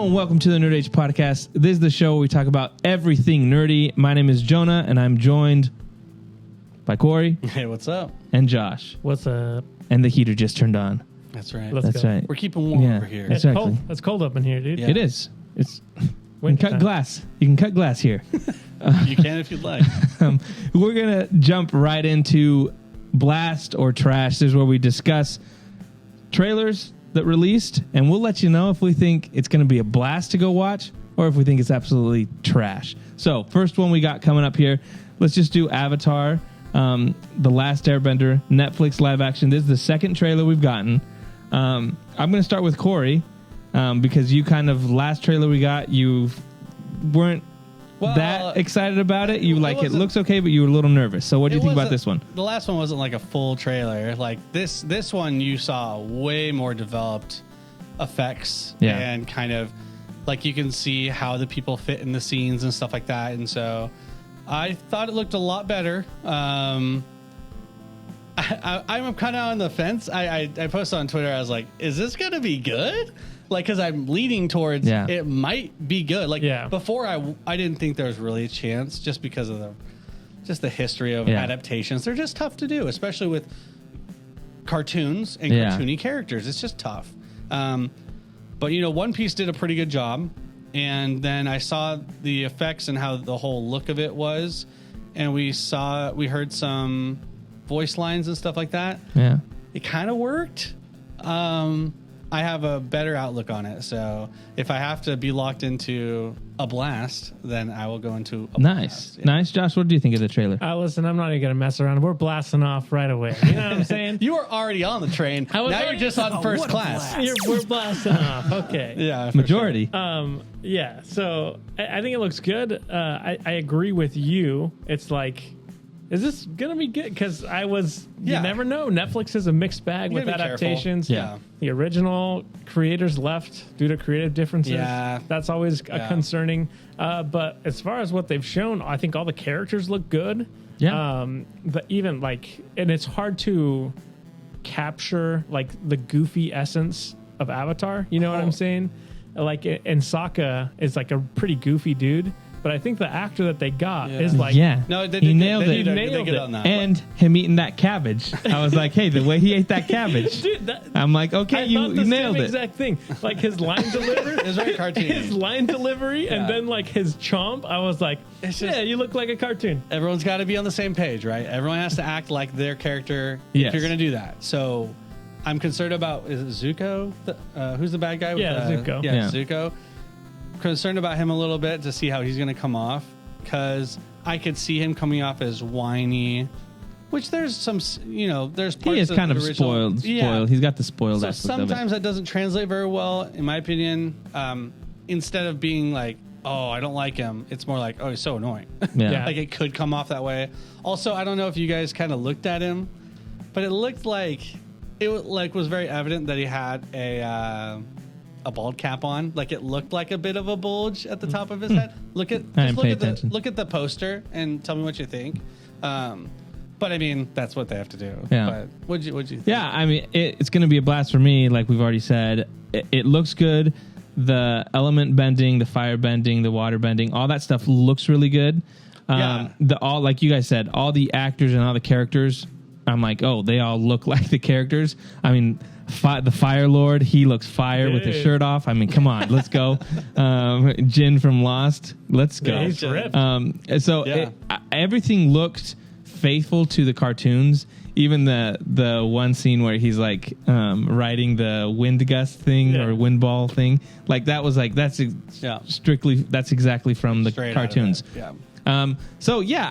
and welcome to the Nerd Age Podcast. This is the show where we talk about everything nerdy. My name is Jonah, and I'm joined by Corey. Hey, what's up? And Josh. What's up? And the heater just turned on. That's right. That's go. right. We're keeping warm over here. It's Exactly. cold. It's cold up in here, dude. Yeah. It is. It's you can Winter cut time. glass. You can cut glass here. You can if you'd like. We're going to jump right into Blast or Trash. This is where we discuss trailers that released, and we'll let you know if we think it's going to be a blast to go watch or if we think it's absolutely trash. So, first one we got coming up here. Let's just do Avatar, The Last Airbender, Netflix live action. This is the second trailer we've gotten. I'm going to start with Corey because you last trailer we got, you weren't that excited about it. You it looks okay, but you were a little nervous. So what do you think about this one? The last one wasn't like a full trailer. Like this one, you saw way more developed effects and kind of like you can see how the people fit in the scenes and stuff like that. And so I thought it looked a lot better. I'm kind of on the fence. I posted on Twitter. I was like, is this going to be good? Like, because I'm leaning towards it might be good. Like before, I didn't think there was really a chance just because of the history of adaptations. They're just tough to do, especially with cartoons and cartoony characters. It's just tough. But One Piece did a pretty good job, and then I saw the effects and how the whole look of it was, and we heard some voice lines and stuff like that. Yeah, it kind of worked. I have a better outlook on it. So if I have to be locked into a blast, then I will go into a blast. Nice. Josh, what do you think of the trailer? Listen, I'm not even going to mess around. We're blasting off right away. You know what I'm saying? You were already on the train. Now you're just on first class. We're blasting off. Okay. Yeah. Majority. Sure. Yeah. So I think it looks good. I agree with you. It's like, is this going to be good? Because you never know. Netflix is a mixed bag with adaptations. Yeah. The original creators left due to creative differences. Yeah. That's always concerning. But as far as what they've shown, I think all the characters look good. Yeah. But even and it's hard to capture the goofy essence of Avatar. You know what I'm saying? And Sokka is a pretty goofy dude. But I think the actor that they got is no, he nailed it. He nailed it on that. And him eating that cabbage. I was like, hey, the way he ate that cabbage. Dude, I'm like, okay, you nailed it. Exact thing. Like his line delivery. It was very cartoony. His line delivery and then his chomp. I was like, you look like a cartoon. Everyone's got to be on the same page, right? Everyone has to act like their character if you're going to do that. So I'm concerned about, is it Zuko? Who's the bad guy? Zuko. Yeah, Zuko. Concerned about him a little bit to see how he's going to come off, because I could see him coming off as whiny, which there's some, there's parts he is of kind the of original. spoiled. He's got the spoiled So aspect of it. sometimes that doesn't translate very well, in my opinion. Instead of being like, oh, I don't like him, it's more like, oh, he's so annoying. Yeah. Like it could come off that way. Also, I don't know if you guys kind of looked at him, but it looked like was very evident that he had a bald cap on. Like it looked like a bit of a bulge at the top of his head. Look at the poster and tell me what you think. But I mean, that's what they have to do. Yeah. But what'd you think? Yeah, I mean, it's going to be a blast for me. Like we've already said, it looks good. The element bending, the fire bending, the water bending, all that stuff looks really good. Like you guys said, all the actors and all the characters, I'm like, oh, they all look like the characters. I mean, the Fire Lord, he looks fire with his shirt off. I mean, come on, let's go. Jin from Lost, let's go. Yeah, he's ripped. Everything looked faithful to the cartoons. Even the one scene where he's riding the wind gust thing or wind ball thing, that's exactly from the Straight cartoons. Yeah.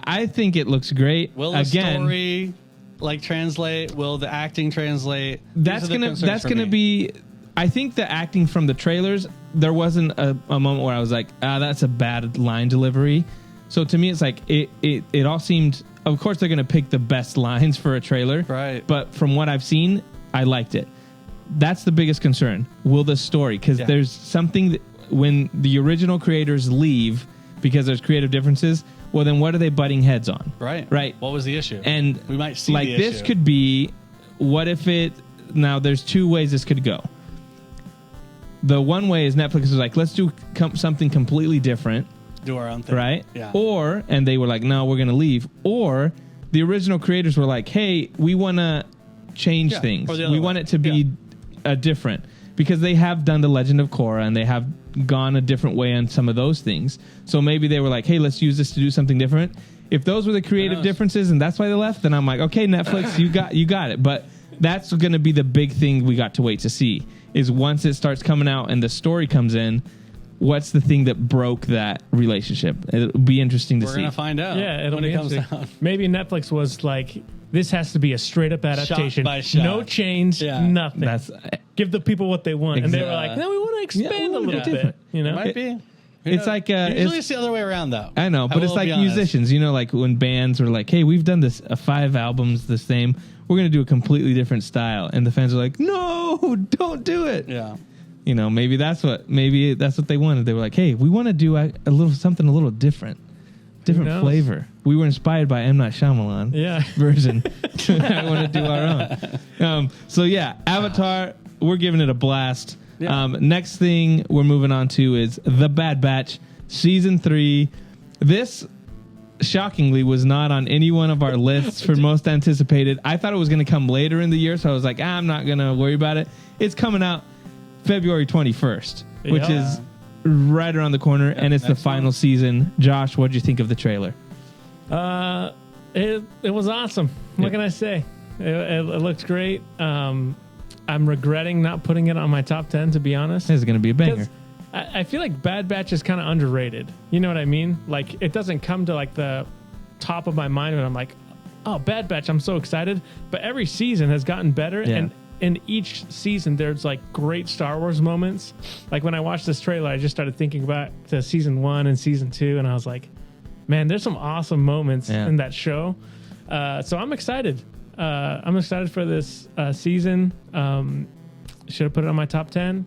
I think it looks great. Will the story translate? Will the acting translate? That's gonna be. I think the acting from the trailers, there wasn't a moment where I was like, that's a bad line delivery. So to me, it's like it all seemed. Of course, they're gonna pick the best lines for a trailer, right? But from what I've seen, I liked it. That's the biggest concern. Will the story? Because there's something that when the original creators leave because there's creative differences. Well, then what are they butting heads on? Right. What was the issue? And we might see the this issue. could be. What if it? Now, there's two ways this could go. the one way is Netflix was like, let's do something completely different. Do our own thing. Right? Yeah. Or, and they were like, no, we're going to leave. Or the original creators were like, hey, we want to change things. We want it to be different. Because they have done The Legend of Korra and they have gone a different way on some of those things. So maybe they were like, hey, let's use this to do something different. If those were the creative differences and that's why they left, then I'm like, okay, Netflix, you got it. But that's going to be the big thing we got to wait to see, is once it starts coming out and the story comes in, what's the thing that broke that relationship? It'll be interesting to see. We're going to find out. Yeah, it'll when be it comes out. Maybe Netflix was like, this has to be a straight up adaptation. Shot by shot. No change, nothing. Give the people what they want. And they were like, no, we want to expand a little bit. You know? Might be. It's like usually it's the other way around, though. I know, but it's like musicians. You know, like when bands are like, "Hey, we've done this 5 albums the same. We're going to do a completely different style," and the fans are like, "No, don't do it." Yeah. You know, maybe that's what they wanted. They were like, "Hey, we want to do a little different flavor." We were inspired by M. Night Shyamalan version. I want to do our own. So yeah, Avatar. We're giving it a blast. Yeah. Next thing we're moving on to is The Bad Batch Season 3. This, shockingly, was not on any one of our lists for most anticipated. I thought it was going to come later in the year, so I was like, I'm not going to worry about it. It's coming out February 21st, which is right around the corner, and it's the final season. Josh, what did you think of the trailer? It was awesome. What can I say? It looked great. I'm regretting not putting it on my top 10, to be honest. This is going to be a banger. I feel like Bad Batch is kind of underrated. You know what I mean? Like, it doesn't come to like the top of my mind when I'm like, oh, Bad Batch, I'm so excited. But every season has gotten better. Yeah. And in each season, there's like great Star Wars moments. Like when I watched this trailer, I just started thinking back to season 1 and season 2. And I was like, man, there's some awesome moments in that show. So I'm excited. I'm excited for this season. Should have put it on my top 10,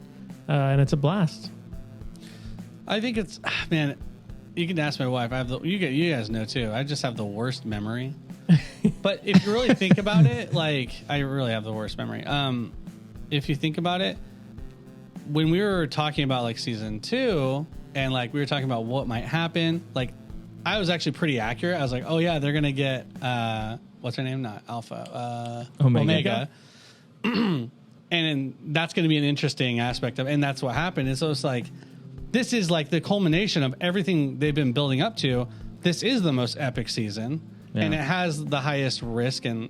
and it's a blast. I think it's man. You can ask my wife. You guys know too. I just have the worst memory. But if you really think about it, like I really have the worst memory. If you think about it, when we were talking about like season 2, and like we were talking about what might happen, like I was actually pretty accurate. I was like, oh yeah, they're gonna get. What's her name? Not Alpha. Omega. And that's going to be an interesting aspect of, and that's what happened. And so it's like, this is like the culmination of everything they've been building up to. This is the most epic season, and it has the highest risk and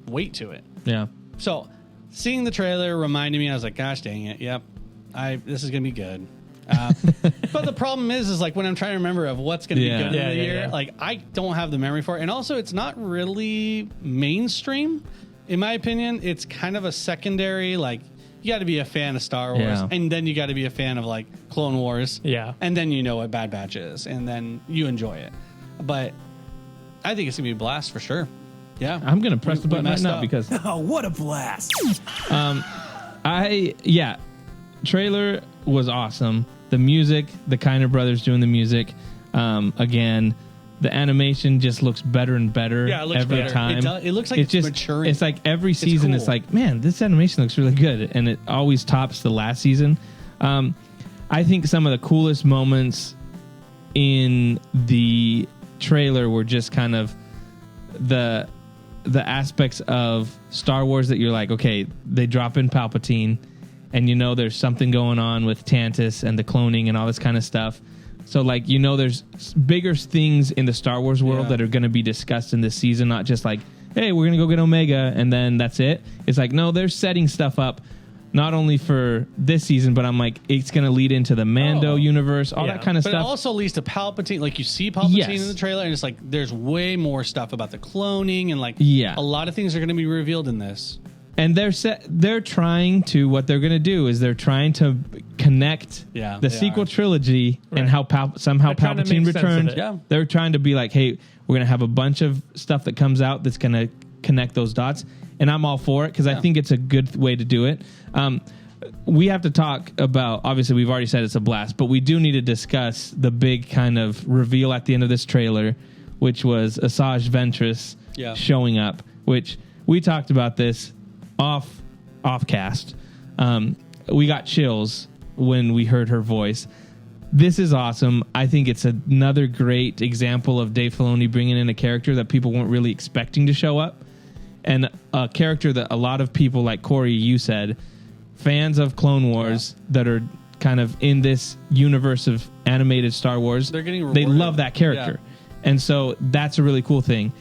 weight to it. Yeah. So seeing the trailer reminded me. I was like, gosh dang it. Yep. This is going to be good. But the problem is like when I'm trying to remember of what's going to be good in the year, like I don't have the memory for it. And also it's not really mainstream, in my opinion. It's kind of a secondary, like you got to be a fan of Star Wars and then you got to be a fan of like Clone Wars. Yeah. And then you know what Bad Batch is and then you enjoy it. But I think it's going to be a blast for sure. Yeah. I'm going to press the button right now because... Oh, what a blast. Trailer was awesome. The music, the Kiner brothers doing the music. Again, the animation just looks better and better every time. It looks like it's just maturing. It's like every season, it's like, man, this animation looks really good, and it always tops the last season. I think some of the coolest moments in the trailer were just kind of the aspects of Star Wars that you're like, okay, they drop in Palpatine. And you know there's something going on with Tantus and the cloning and all this kind of stuff. So, like, you know there's bigger things in the Star Wars world that are going to be discussed in this season. Not just like, hey, we're going to go get Omega and then that's it. It's like, no, they're setting stuff up not only for this season, but I'm like, it's going to lead into the Mando universe, all that kind of stuff. But it also leads to Palpatine. Like, you see Palpatine in the trailer, and it's like, there's way more stuff about the cloning, and like, a lot of things are going to be revealed in this. And they're trying to, what they're going to do is they're trying to connect the sequel trilogy and how somehow Palpatine returned. They're trying to be like, hey, we're going to have a bunch of stuff that comes out that's going to connect those dots. And I'm all for it because I think it's a good way to do it. We have to talk about, obviously we've already said it's a blast, but we do need to discuss the big kind of reveal at the end of this trailer, which was Asajj Ventress showing up, which we talked about this off cast. We got chills when we heard her voice. This is awesome. I think it's another great example of Dave Filoni bringing in a character that people weren't really expecting to show up, and a character that a lot of people, like Corey, you said, fans of Clone Wars that are kind of in this universe of animated Star Wars, they love that character. Yeah. And so that's a really cool thing.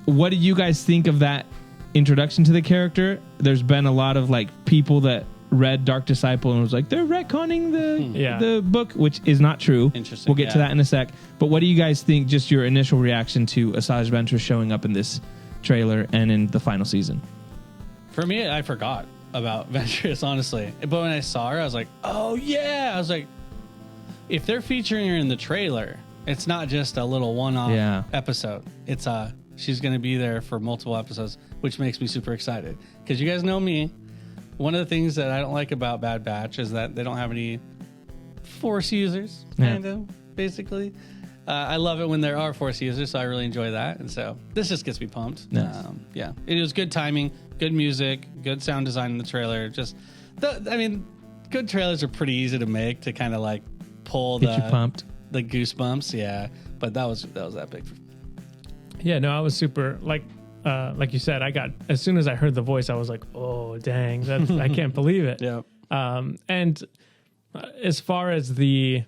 What do you guys think of that introduction to the character? There's been a lot of like people that read Dark Disciple and was like, they're retconning the book, which is not true. Interesting. We'll get to that in a sec. But what do you guys think, just your initial reaction to Asajj Ventress showing up in this trailer and in the final season? For me, I forgot about Ventress, honestly. But when I saw her, I was like, oh yeah. I was like, if they're featuring her in the trailer, it's not just a little one-off episode. It's she's going to be there for multiple episodes, which makes me super excited. Because you guys know me. One of the things that I don't like about Bad Batch is that they don't have any Force users, kind of, basically. I love it when there are Force users, so I really enjoy that. And so this just gets me pumped. Nice. It was good timing, good music, good sound design in the trailer. Good trailers are pretty easy to make to kind of like pull Get you pumped. The goosebumps. Yeah, but that was that big. Yeah, no, I was super like you said, as soon as I heard the voice, I was like, oh, dang, I can't believe it. Yeah. And as far as the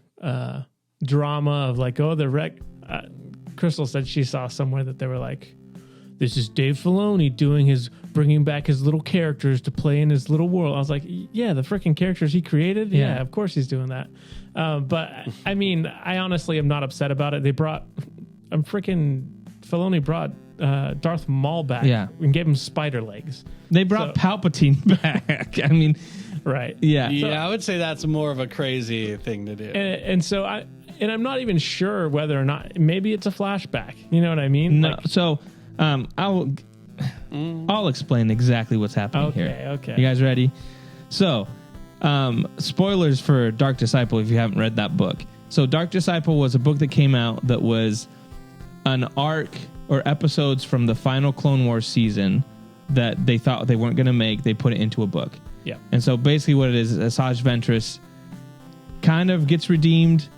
drama of like, Crystal said she saw somewhere that they were like, this is Dave Filoni bringing back his little characters to play in his little world. I was like, yeah, the freaking characters he created. Yeah, of course he's doing that. But I mean, I honestly am not upset about it. Filoni brought Darth Maul back and gave him spider legs. They brought Palpatine back. I mean, right. Yeah. Yeah, I would say that's more of a crazy thing to do. And so I'm not even sure whether or not, maybe it's a flashback. You know what I mean? No. So I'll explain exactly what's happening here. Okay. You guys ready? So, spoilers for Dark Disciple if you haven't read that book. So Dark Disciple was a book that came out that was an arc or episodes from the final Clone Wars season that they thought they weren't going to make. They put it into a book. Yeah. And so basically what it is, Asajj Ventress kind of gets redeemed.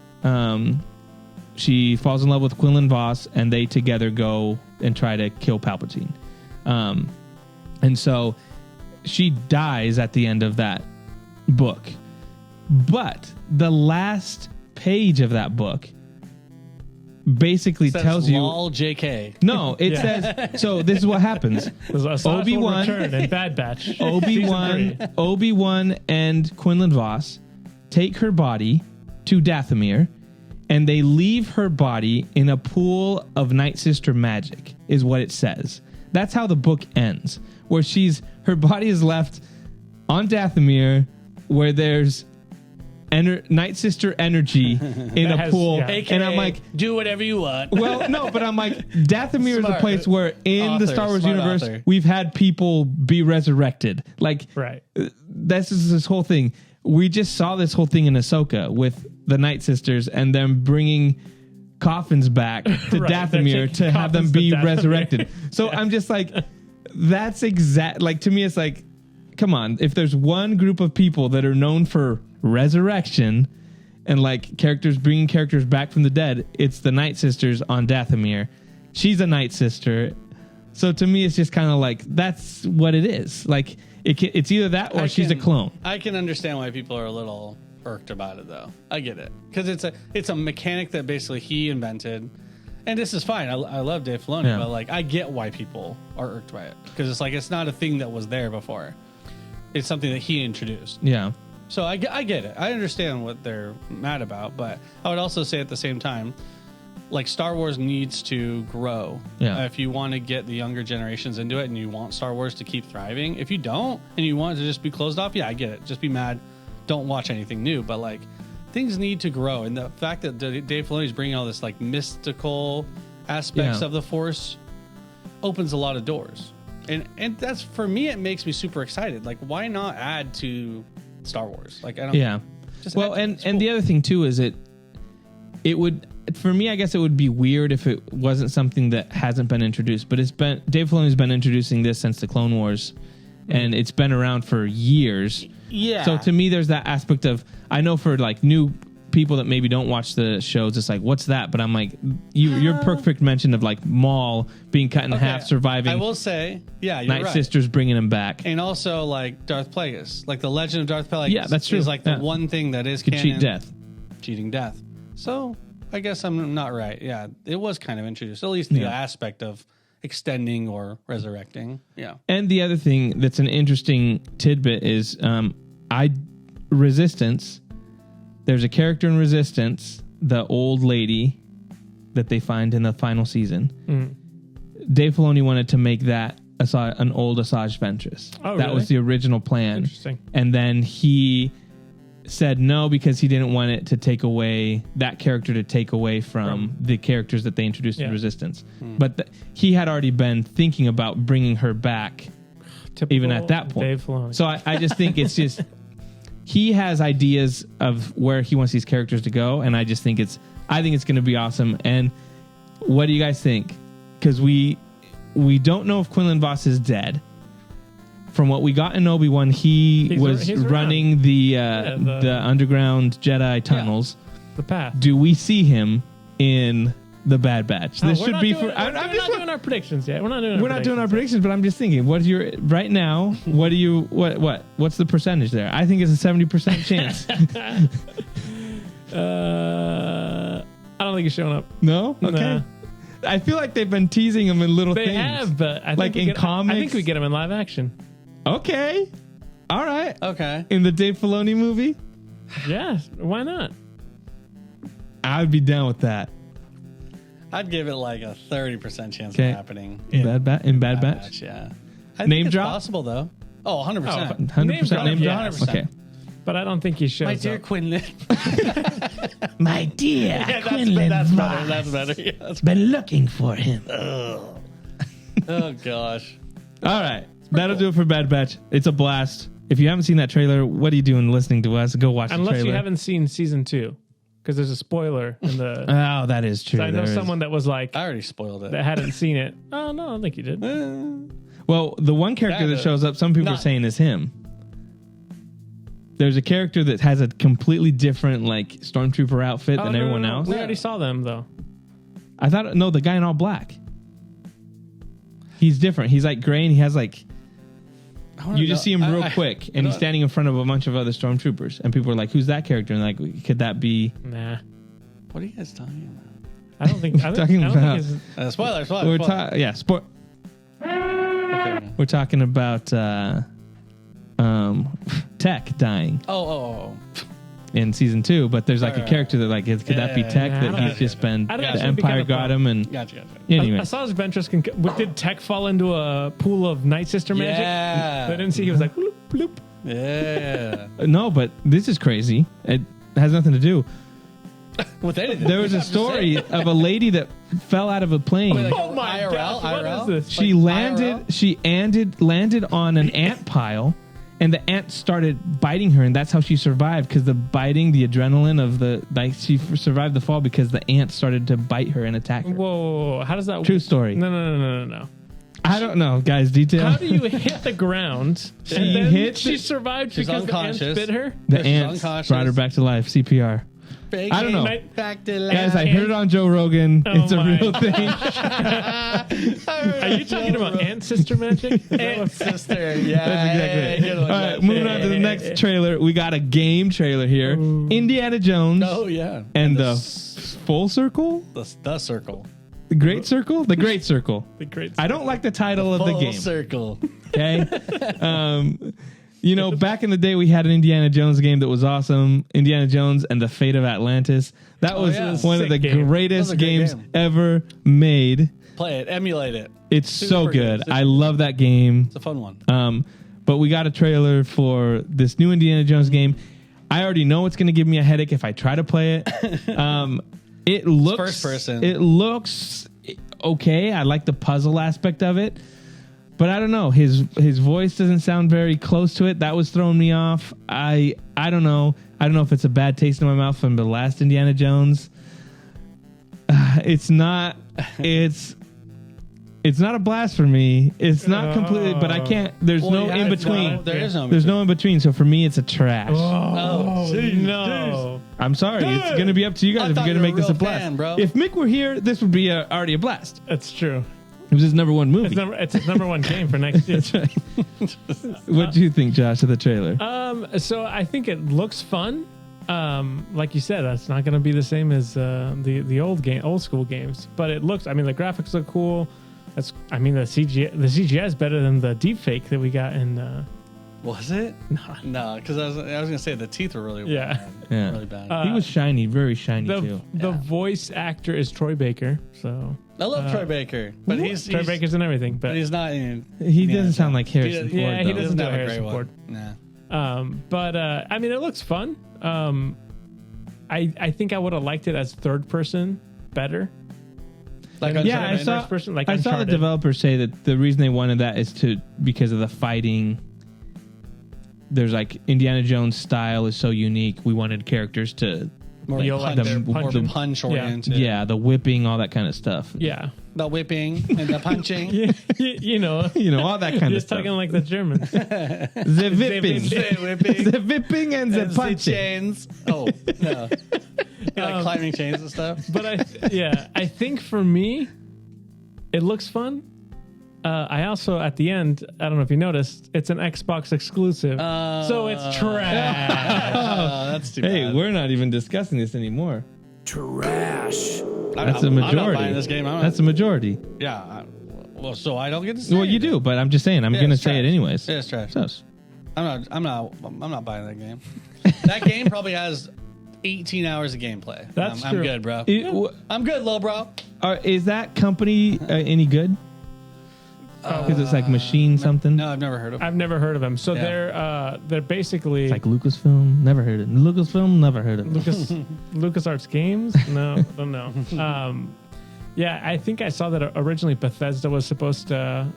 She falls in love with Quinlan Vos, and they together go and try to kill Palpatine. And so she dies at the end of that book. But the last page of that book basically tells you all JK. No, it says so. This is what happens. Obi-Wan and Bad Batch. Obi-Wan and Quinlan Vos take her body to Dathomir, and they leave her body in a pool of Night Sister magic. Is what it says. That's how the book ends. Where her body is left on Dathomir, where there's Night Sister energy in a pool. AKA, and I'm like, do whatever you want. Well, no, but I'm like, Dathomir is a place where in the Star Wars universe, we've had people be resurrected. Like, right. This is this whole thing. We just saw this whole thing in Ahsoka with the Night Sisters and them bringing coffins back to Dathomir to have them be resurrected. So I'm just like, that's exact. Like, to me, it's like, come on. If there's one group of people that are known for resurrection and like bringing characters back from the dead, it's the Night Sisters on Dathomir. She's a Night Sister, so to me it's just kind of like that's what it is. Like it's either that or she's a clone. I can understand why people are a little irked about it, though. I get it, because it's a mechanic that basically he invented, and this is fine. I love Dave Filoni, but like I get why people are irked by it, because it's like it's not a thing that was there before. It's something that he introduced. Yeah. So I get it. I understand what they're mad about, but I would also say at the same time, like Star Wars needs to grow. Yeah. If you want to get the younger generations into it and you want Star Wars to keep thriving, if you don't and you want it to just be closed off, I get it. Just be mad. Don't watch anything new. But like things need to grow. And the fact that Dave Filoni is bringing all this like mystical aspects of the Force opens a lot of doors. And that's, for me, it makes me super excited. Like, why not add to Star Wars? Like, I don't. Yeah. Well, and the other thing too is it would, for me, I guess it would be weird if it wasn't something that hasn't been introduced. But Dave Filoni's been introducing this since the Clone Wars and it's been around for years. Yeah. So to me, there's that aspect of, I know for like new people that maybe don't watch the shows, it's like, what's that? But I'm like, your perfect mention of like Maul being cut in half, surviving. I will say, yeah, you're Night right. Sisters bringing him back. And also like Darth Plagueis, like the Legend of Darth Plagueis. Yeah, that's true. Is like the one thing that is canon. Cheat death. Cheating death. So I guess I'm not right. Yeah, it was kind of introduced, at least the aspect of extending or resurrecting. Yeah. And the other thing that's an interesting tidbit is Resistance. There's a character in Resistance, the old lady that they find in the final season. Dave Filoni wanted to make that an old Asajj Ventress. Oh, that really? was the original plan. Interesting. And then he said no because he didn't want it to take away that character from the characters that they introduced in Resistance. But he had already been thinking about bringing her back. Typical even at that point. Dave Filoni. So I just think it's just he has ideas of where he wants these characters to go, and I think it's going to be awesome. And what do you guys think? Because we don't know if Quinlan Vos is dead. From what we got in Obi-Wan, he's running the underground Jedi tunnels. The path. Do we see him in the Bad Batch? This should be for. We're not doing our predictions yet. We're not doing our predictions, but I'm just thinking. What's your right now? What do you What's the percentage there? I think it's a 70% chance. I don't think he's showing up. No. Okay. Nah. I feel like they've been teasing him in little things. They have, but I like think in comics. I think we get him in live action. Okay. All right. Okay. In the Dave Filoni movie? Yeah. Why not? I would be down with that. I'd give it like a 30% chance of happening. In Bad Batch? Yeah. Name drop? It's possible, though. Oh, 100%. 100% name drop? 100%. Okay. But I don't think he shows My dear up. Quinlan. My dear Quinlan that's Vos. better. That's better. Yeah, that's Been looking for him. Oh, gosh. All right. That'll do it for Bad Batch. It's a blast. If you haven't seen that trailer, what are you doing listening to us? Go watch the trailer. Unless you haven't seen season 2. Because there's a spoiler in the... Oh, that is true. So I know someone that was like... I already spoiled it. That hadn't seen it. Oh, no, I don't think you did. Well, the one character that shows up, some people are saying is him. There's a character that has a completely different like stormtrooper outfit than everyone else. We already saw them though. I thought the guy in all black. He's different. He's like gray and he has like you just see him real quick and he's standing in front of a bunch of other stormtroopers and people are like, who's that character? And like, could that be? Nah. What are you guys talking about? I don't think we're talking about spoiler. We're talking about Tech dying. Oh. In season 2, but there's like a character that like could that be Tech that he's just been the Empire got him and gotcha. Anyway, Asajj Ventress did Tech fall into a pool of Night Sister magic? Yeah. I didn't see he was like bloop, bloop. Yeah. No, but this is crazy. It has nothing to do. With anything. There was a story of a lady that fell out of a plane. Oh my gosh, what is this? She landed on an ant pile. And the ant started biting her, and that's how she survived. Because the adrenaline of she survived the fall because the ant started to bite her and attack her. Whoa, how does that? True story. No. I don't know, guys. Detail. How do you hit the ground? She survived because the ants bit her. The ants brought her back to life. CPR. I don't know. Back to life. Guys, I heard it on Joe Rogan. It's a real thing. Are you talking about Ant Sister magic? Ant Sister, yeah. That's exactly it. All right, moving on to the next trailer. We got a game trailer here. Ooh. Indiana Jones. Oh, yeah. And the full circle? The circle. The Great Circle? The Great Circle. The Great Circle. I don't like the title of the game. Full circle. Okay? Back in the day, we had an Indiana Jones game that was awesome. Indiana Jones and the Fate of Atlantis. That was one of the greatest games ever made. Play it. Emulate it. It's so good. I love that game. It's a fun one. But we got a trailer for this new Indiana Jones game. I already know it's going to give me a headache if I try to play it. It looks first person. It looks okay. I like the puzzle aspect of it. But I don't know. His voice doesn't sound very close to it. That was throwing me off. I don't know. I don't know if it's a bad taste in my mouth from the last Indiana Jones. It's not. It's not a blast for me. It's not completely, but I can't. There's no in between. There is no. There's no in between. So for me, it's a trash. No. I'm sorry. Dude, it's going to be up to you guys if you're going to make this a blast. Fan, bro. If Mick were here, this would be already a blast. That's true. It was his number one movie. It's his number one game for next year. That's right. What do you think, Josh, of the trailer? So I think it looks fun. Like you said, it's not going to be the same as the old school games, but it looks. I mean, the graphics look cool. The CGI is better than the deepfake that we got in. Was it? No, because I was gonna say the teeth were really bad. Yeah. Really bad. He was shiny, very shiny too. The voice actor is Troy Baker, so I love Troy Baker, but Troy Baker's in everything, but he's not in. He doesn't sound like Harrison Ford. Yeah, he though. doesn't do have a Harrison great Ford. one. Nah. But I mean, it looks fun. I think I would have liked it as third person better. Like I saw. First person, like I saw the Uncharted. developers say that the reason they wanted that is because of the fighting. There's like Indiana Jones style is so unique. We wanted characters to more punch oriented. Yeah, the whipping, all that kind of stuff. Yeah, the whipping and the punching. you know, all that kind of just stuff. talking like the Germans. The whipping, the whipping, and the punching. Chains. Oh no, like climbing chains and stuff. But I think for me, it looks fun. I also, at the end, I don't know if you noticed, it's an Xbox exclusive. So it's trash. That's too bad. Hey, we're not even discussing this anymore. Trash. That's a majority. I'm not buying this game. That's a majority. Yeah. Well, so I don't get to say Well, you do, but I'm just saying. I'm going to say it anyways. It's trash. So, I'm not buying that game. That game probably has 18 hours of gameplay. That's I'm true. good, bro. I'm good, low bro. Is that company any good? Because it's like Machine something. No, I've never heard of. I've never heard of them. So they're basically It's like Lucasfilm. Never heard of it. Lucasfilm. Never heard of it. LucasArts Games. No, don't know. Yeah, I think I saw that originally Bethesda was supposed to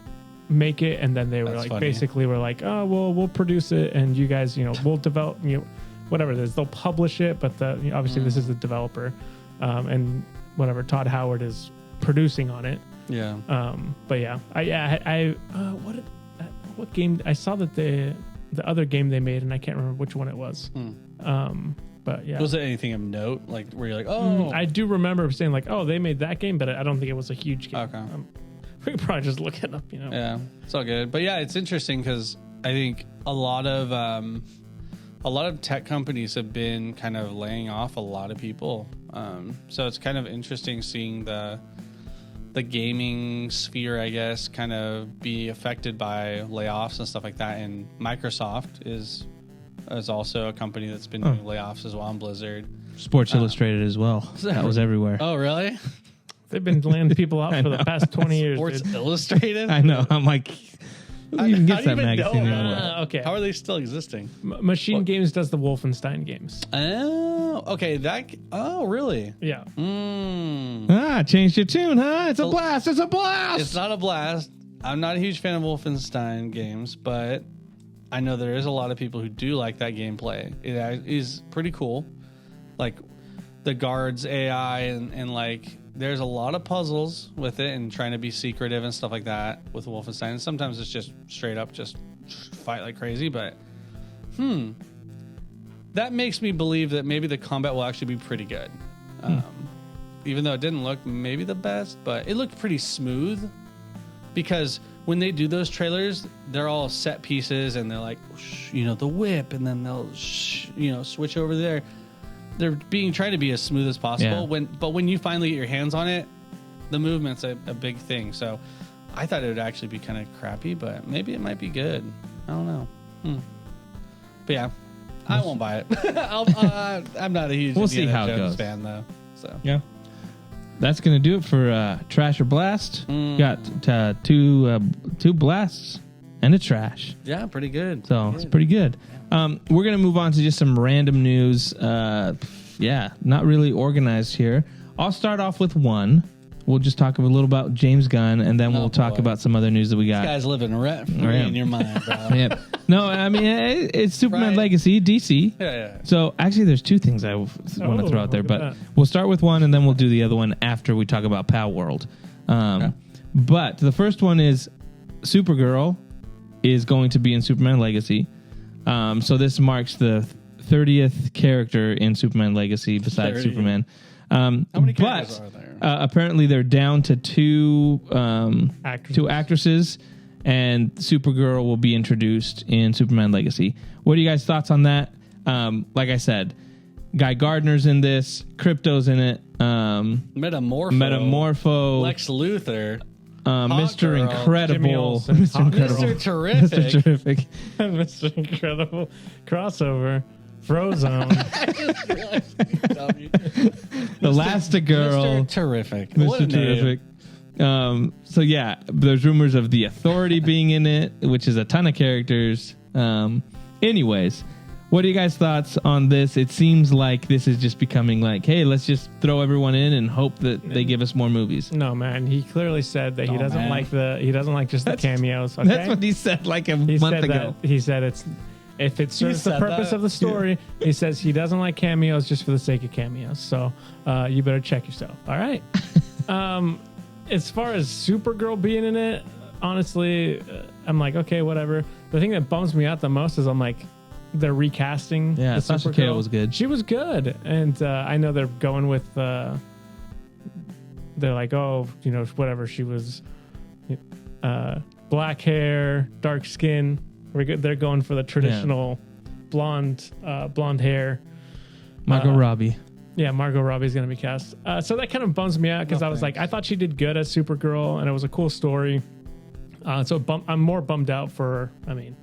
make it, and then they were basically were like, oh well, we'll produce it, and you guys, we'll develop, whatever it is, they'll publish it, but obviously this is the developer, and whatever Todd Howard is producing on it. Yeah. But yeah, what game I saw that the other game they made, and I can't remember which one it was. But yeah, was it anything of note? Like where you're like, oh, I do remember saying like, oh, they made that game, but I don't think it was a huge game. Okay. We could probably just look it up, Yeah, it's all good. But yeah, it's interesting because I think a lot of tech companies have been kind of laying off a lot of people. So it's kind of interesting seeing the gaming sphere, I guess, kind of be affected by layoffs and stuff like that. And Microsoft is also a company that's been doing layoffs as well, and Blizzard. Sports Illustrated as well. That was everywhere. Oh, really? They've been laying people out for the past 20 years. Sports Illustrated? I know. I'm like, who even gets that even magazine know anymore? Okay. How are they still existing? Machine Games does the Wolfenstein games. Oh, okay. Oh, really? Yeah. Changed your tune, huh? It's a blast. It's a blast. It's not a blast. I'm not a huge fan of Wolfenstein games, but I know there is a lot of people who do like that gameplay. It is pretty cool. Like the guards AI and like there's a lot of puzzles with it and trying to be secretive and stuff like that with Wolfenstein. And sometimes it's just straight up just fight like crazy, but that makes me believe that maybe the combat will actually be pretty good. Even though it didn't look maybe the best, but it looked pretty smooth because when they do those trailers, they're all set pieces and they're like, the whip, and then they'll, switch over there. They're trying to be as smooth as possible. Yeah. But when you finally get your hands on it, the movement's a big thing. So I thought it would actually be kind of crappy, but maybe it might be good. I don't know. But yeah, I won't buy it. I'm not a huge Indiana Jones fan though. So yeah. That's going to do it for Trash or Blast. Got two blasts and a trash. Yeah, pretty good. So it's pretty good. We're going to move on to just some random news. Not really organized here. I'll start off with one. We'll just talk a little about James Gunn, and then we'll talk about some other news that we got. This guy's living rent-free in your mind, bro. Yep. No, I mean, it's Superman Legacy, DC. Yeah. So, actually, there's two things I want to throw out there, but we'll start with one, and then we'll do the other one after we talk about Palworld. But the first one is Supergirl is going to be in Superman Legacy. So this marks the 30th character in Superman Legacy besides 30. Superman. How many characters are there? Apparently they're down to two actresses, and Supergirl will be introduced in Superman Legacy. What are you guys' thoughts on that? Like I said, Guy Gardner's in this, Crypto's in it, Metamorpho, Lex Luthor, Mr. Incredible, Mr. Terrific, Mr. Incredible, crossover, Frozone, Elastigirl, Mr. Terrific, Mr. Terrific. So yeah, there's rumors of the Authority being in it, which is a ton of characters. Anyways, what are you guys' thoughts on this? It seems like this is just becoming like, hey, let's just throw everyone in and hope that they give us more movies. No, man. He clearly said that he doesn't like just the cameos. Okay? That's what he said like a month ago. He said if it serves the purpose of the story, he says he doesn't like cameos just for the sake of cameos. So you better check yourself. All right. As far as Supergirl being in it, honestly, I'm like, okay, whatever. The thing that bums me out the most is I'm like, they're recasting. Yeah, Sasha Calle was good. She was good, and I know they're going with. They're like, oh, whatever. She was black hair, dark skin. They're going for the traditional blonde hair. Margot Robbie. Yeah, Margot Robbie's going to be cast. So that kind of bums me out because I was like, I thought she did good as Supergirl, and it was a cool story. I'm more bummed out for. I mean.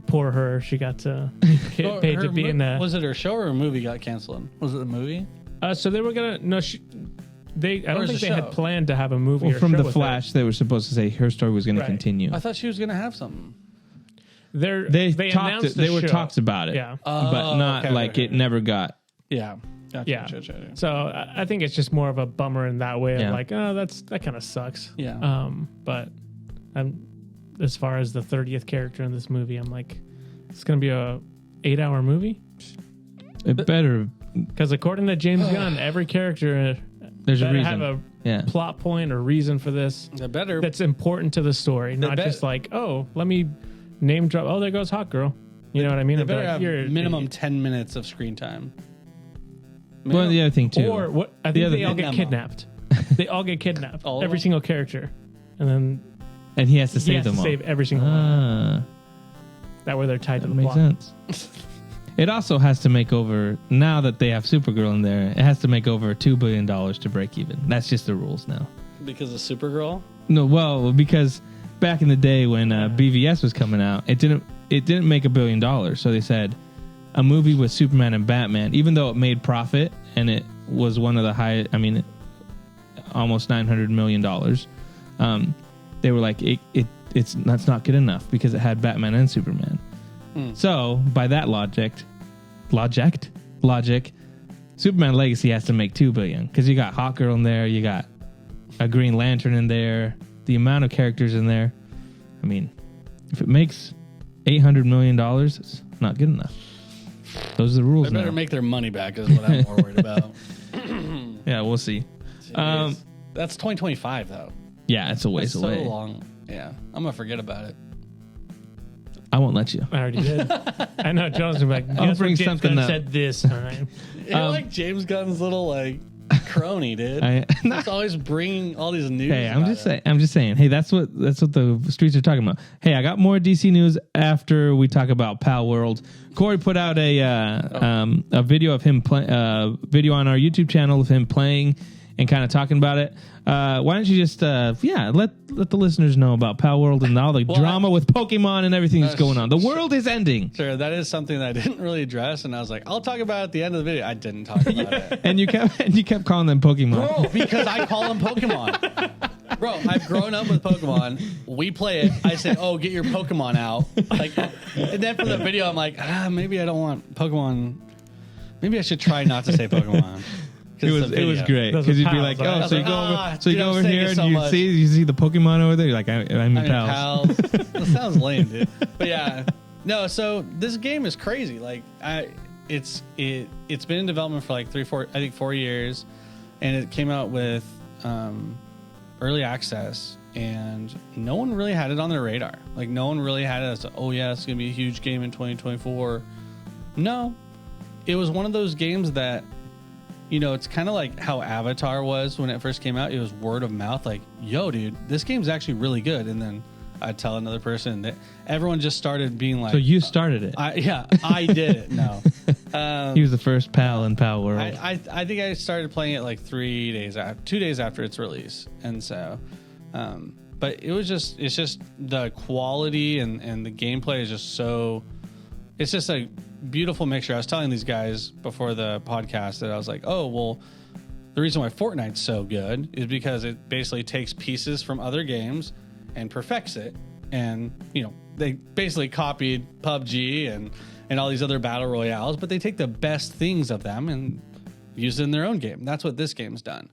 Poor her. She got to get paid to be in that. Was it her show or a movie got canceled? Was it the movie? So they were gonna I don't think they had planned to have a movie. Well, from The Flash, they were supposed to say her story was going to continue. I thought she was going to have something. They talked. There were talks about it, but not it never got. Yeah. Gotcha, yeah. Gotcha. So I think it's just more of a bummer in that way. Of like, that kind of sucks. Yeah. But as far as the 30th character in this movie, I'm like, it's going to be a 8-hour movie. It better, because according to James Gunn, every character there's a reason, have a plot point or reason for this. That's important to the story, not just like, oh, let me name drop. Oh, there goes Hot Girl. You know what I mean? They better have minimum 10 minutes of screen time. Well, the other thing too, or what? I think they all get kidnapped. They all get kidnapped. Every single character, and then. And he has to save them all. Save every single one. That way they're tied to the plot. Makes sense. It also has to make over, now that they have Supergirl in there, it has to make over $2 billion to break even. That's just the rules now. Because of Supergirl? No, well, because back in the day when BVS was coming out, it didn't make $1 billion. So they said a movie with Superman and Batman, even though it made profit and it was one of the highest, almost $900 million. They were like, that's not good enough because it had Batman and Superman. So by that logic, Superman Legacy has to make $2 billion because you got Hot Girl in there, you got a Green Lantern in there, the amount of characters in there. I mean, if it makes $800 million, it's not good enough. Those are the rules. They better make their money back is what I'm more worried about. Yeah, we'll see. That's 2025 though. Yeah, it's a ways away. So long. Yeah, I'm gonna forget about it. I won't let you. I already did. I know John's like, I'll bring something up. Said this time. You're like James Gunn's little crony, dude. He's always bringing all these news. Hey, I'm just saying. Hey, that's what the streets are talking about. Hey, I got more DC news after we talk about Palworld. Corey put out a video of him video on our YouTube channel of him playing and kind of talking about it. Why don't you just let the listeners know about Palworld and all the drama with Pokemon and everything that's going on. The world is ending. Sure, that is something that I didn't really address, and I was like, I'll talk about it at the end of the video. I didn't talk about it. And you kept calling them Pokemon. Bro, because I call them Pokemon. Bro, I've grown up with Pokemon. We play it. I say, oh, get your Pokemon out. And then for the video, I'm like, maybe I don't want Pokemon. Maybe I should try not to say Pokemon. It was great because you'd be like, oh, so you go over here and you see the Pokemon over there. You're like, I'm in pals. That sounds lame, dude. But yeah, no. So this game is crazy. Like, it's been in development for like 4 years, and it came out with early access, and no one really had it on their radar. Like, no one really had it as, oh yeah, it's going to be a huge game in 2024. No, it was one of those games that, it's kind of like how Avatar was when it first came out. It was word of mouth, like, yo, dude, this game's actually really good. And then I'd tell another person that everyone just started being like, so you started it. I did it. No. He was the first pal in Palworld. I think I started playing it like 2 days after its release. And so, but it's just the quality and the gameplay is just so, it's just a beautiful mixture. I was telling these guys before the podcast that I was like, oh, well, the reason why Fortnite's so good is because it basically takes pieces from other games and perfects it. And, they basically copied PUBG and all these other battle royales, but they take the best things of them and use it in their own game. That's what this game's done.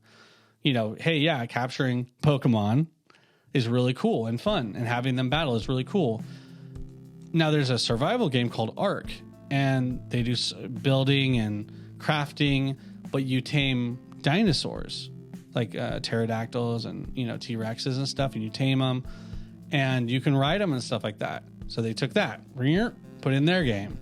Hey, yeah, capturing Pokemon is really cool and fun, and having them battle is really cool. Now there's a survival game called Ark, and they do building and crafting, but you tame dinosaurs like pterodactyls and T-Rexes and stuff, and you tame them and you can ride them and stuff like that. So they took that, put in their game,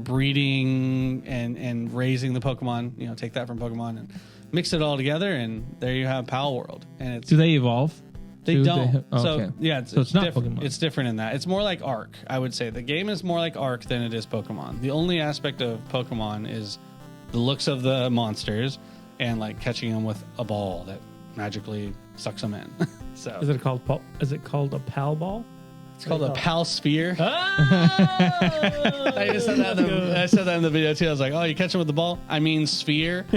breeding and raising the Pokemon, take that from Pokemon and mix it all together, and there you have Palworld. And it's, do they evolve? They don't. Okay. So yeah, so it's not Pokemon. It's different in that. It's more like Ark, I would say. The game is more like Ark than it is Pokemon. The only aspect of Pokemon is the looks of the monsters and like catching them with a ball that magically sucks them in. So is it called a Pal Ball? It's called a Pal Sphere. Oh! I said that in the video too. I was like, oh, you catch them with the ball? I mean sphere.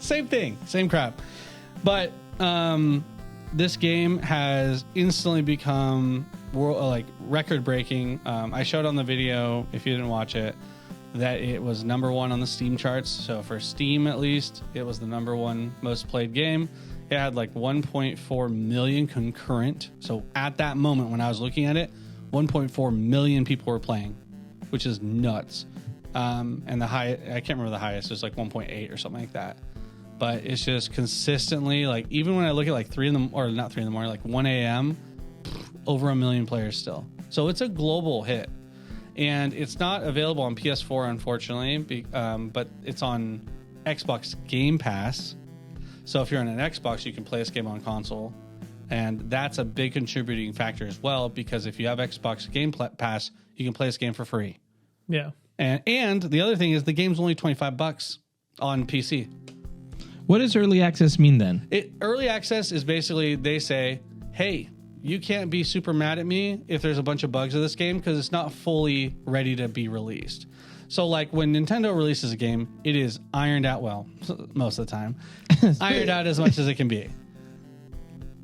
Same thing, same crap. But this game has instantly become record breaking. I showed on the video, if you didn't watch it, that it was number 1 on the Steam charts. So for Steam, at least, it was the number 1 most played game. It had like 1.4 million concurrent. So at that moment when I was looking at it, 1.4 million people were playing, which is nuts. And the high, I can't remember the highest. It was like 1.8 or something like that. But it's just consistently, like, even when I look at like 1 a.m., over 1 million players still. So it's a global hit. And it's not available on PS4, unfortunately, but it's on Xbox Game Pass. So if you're on an Xbox, you can play this game on console. And that's a big contributing factor as well, because if you have Xbox Game Pass, you can play this game for free. Yeah. And the other thing is the game's only $25 on PC. What does early access mean then? Early access is basically they say, hey, you can't be super mad at me if there's a bunch of bugs in this game because it's not fully ready to be released. So like when Nintendo releases a game, it is ironed out, well, most of the time, ironed out as much as it can be.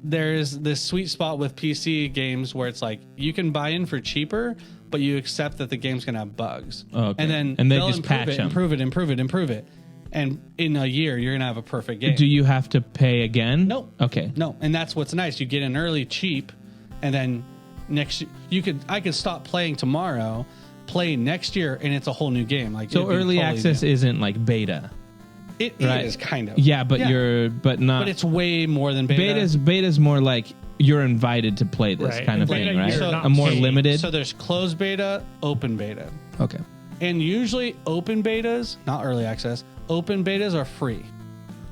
There's this sweet spot with PC games where it's like you can buy in for cheaper, but you accept that the game's going to have bugs. Okay. And they just patch them. Improve it. And in a year, you're going to have a perfect game. Do you have to pay again? Nope. Okay. No. And that's what's nice. You get in early, cheap, and then I could stop playing tomorrow, play next year, and it's a whole new game. Like, so early access isn't like beta. It is kind of. Yeah, but but not. But it's way more than beta. Beta's more like you're invited to play this kind of thing, right? So, a more limited. So there's closed beta, open beta. Okay. And usually open betas, not early access, open betas are free.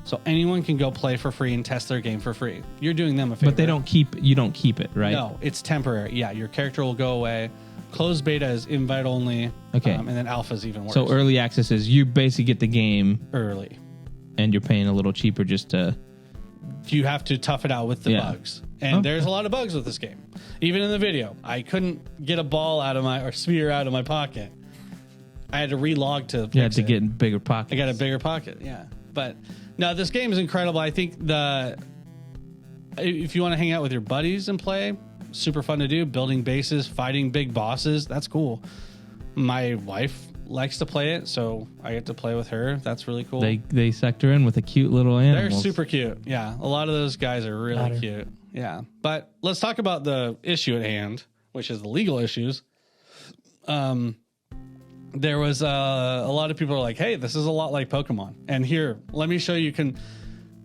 So anyone can go play for free and test their game for free. You're doing them a favor. But you don't keep it, right? No, it's temporary. Yeah, your character will go away. Closed beta is invite only. Okay. And then alpha is even worse. So early access is you basically get the game early. And you're paying a little cheaper just to... You have to tough it out with the bugs. And there's a lot of bugs with this game. Even in the video, I couldn't get a ball or sphere out of my pocket. I had to relog to fix You had to it. get bigger pockets. I got a bigger pocket, yeah. But no, this game is incredible. I think if you want to hang out with your buddies and play, super fun to do. Building bases, fighting big bosses, that's cool. My wife likes to play it, so I get to play with her. That's really cool. They sucked her in with a cute little animal. They're super cute. Yeah, a lot of those guys are really cute. Yeah, but let's talk about the issue at hand, which is the legal issues. There was a lot of people are like, hey, this is a lot like Pokemon. And here, let me show you.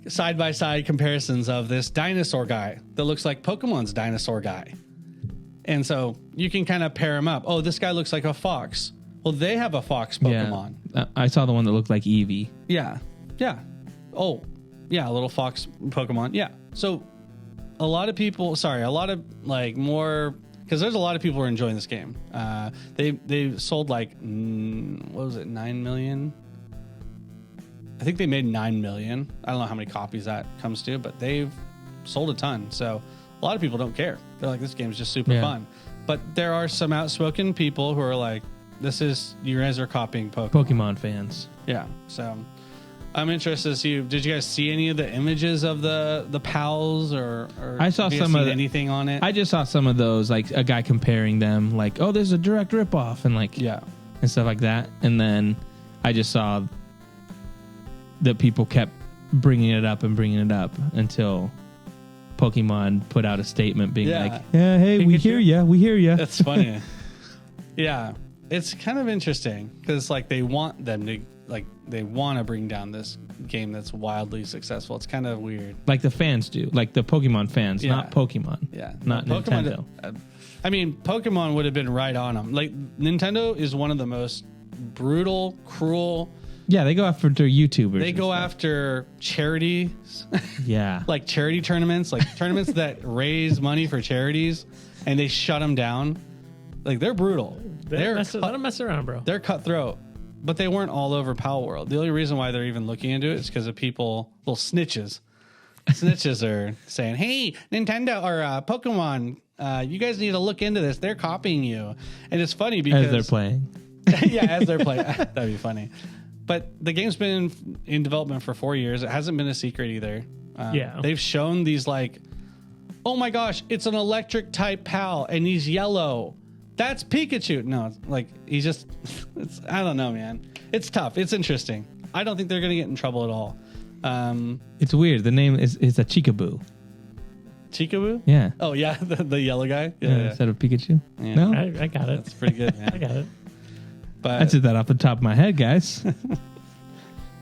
side by side comparisons of this dinosaur guy that looks like Pokemon's dinosaur guy. And so you can kind of pair them up. Oh, this guy looks like a fox. Well, they have a fox Pokemon. Yeah. I saw the one that looked like Eevee. Yeah. Yeah. Oh, yeah. A little fox Pokemon. Yeah. So a lot of people, more, because there's a lot of people who are enjoying this game. They sold like, what was it, 9 million? I think they made 9 million. I don't know how many copies that comes to, but they've sold a ton. So a lot of people don't care. They're like, this game is just super fun. But there are some outspoken people who are like, you guys are copying Pokemon fans. Yeah. So I'm interested to see, did you guys see any of the images of the pals or I saw some of anything on it? I just saw some of those, like a guy comparing them, like, oh, there's a direct ripoff and like, and stuff like that. And then I just saw that people kept bringing it up until Pokemon put out a statement being like, yeah, hey, we hear ya. That's funny. Yeah. It's kind of interesting because like they want to bring down this game that's wildly successful. It's kind of weird. Like the fans do, like the Pokemon fans, not Pokemon. Yeah. Not Nintendo. Pokemon would have been right on them. Like Nintendo is one of the most brutal, cruel. Yeah, they go after YouTubers. They go after charities. Yeah. Like charity tournaments, like tournaments that raise money for charities, and they shut them down. Like they're brutal. Let them mess around, bro. They're cutthroat, but they weren't all over Palworld. The only reason why they're even looking into it is because of people, little snitches. Snitches are saying, "Hey, Nintendo or Pokemon, you guys need to look into this. They're copying you." And it's funny because as they're playing. Yeah, as they're playing. That'd be funny. But the game's been in development for 4 years. It hasn't been a secret either. They've shown these like, oh my gosh, it's an electric type pal and he's yellow. That's Pikachu. No, it's like he's just, I don't know, man. It's tough. It's interesting. I don't think they're going to get in trouble at all. It's weird. The name is a Chikaboo. Chikaboo? Yeah. Oh, yeah. The yellow guy? Yeah. Instead of Pikachu? Yeah. No? I got it. That's pretty good, man. I got it. But I did that off the top of my head, guys.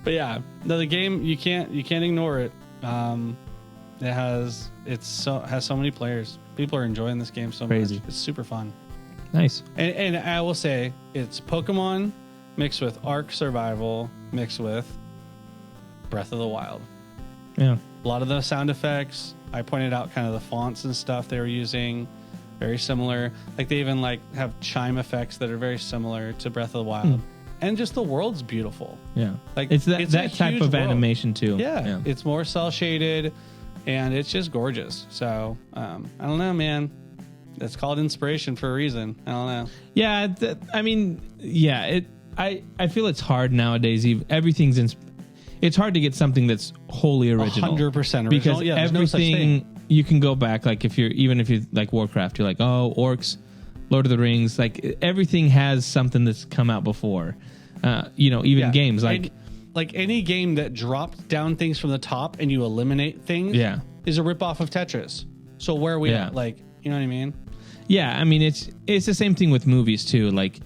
But yeah, no, the game you can't ignore it. It has so many players. People are enjoying this game so Crazy. much. It's super fun. Nice. And I will say it's Pokemon mixed with Ark Survival mixed with Breath of the Wild. Yeah. A lot of the sound effects, I pointed out kind of the fonts and stuff they were using, very similar. Like they even like have chime effects that are very similar to Breath of the Wild. And just the world's beautiful. Yeah. Like it's that type of world. animation too. Yeah. It's more cell shaded and it's just gorgeous. So I don't know, man. It's called inspiration for a reason. I don't know. Yeah. I feel it's hard nowadays. Everything's it's hard to get something that's wholly original. 100% original. Because there's no such everything thing. you can go back. Like if you're like Warcraft, you're like, oh, orcs, Lord of the Rings. Like everything has something that's come out before. Even games like any game that drops down things from the top and you eliminate things. Yeah. Is a ripoff of Tetris. So where are we at? Like, you know what I mean? Yeah, I mean it's the same thing with movies too. Like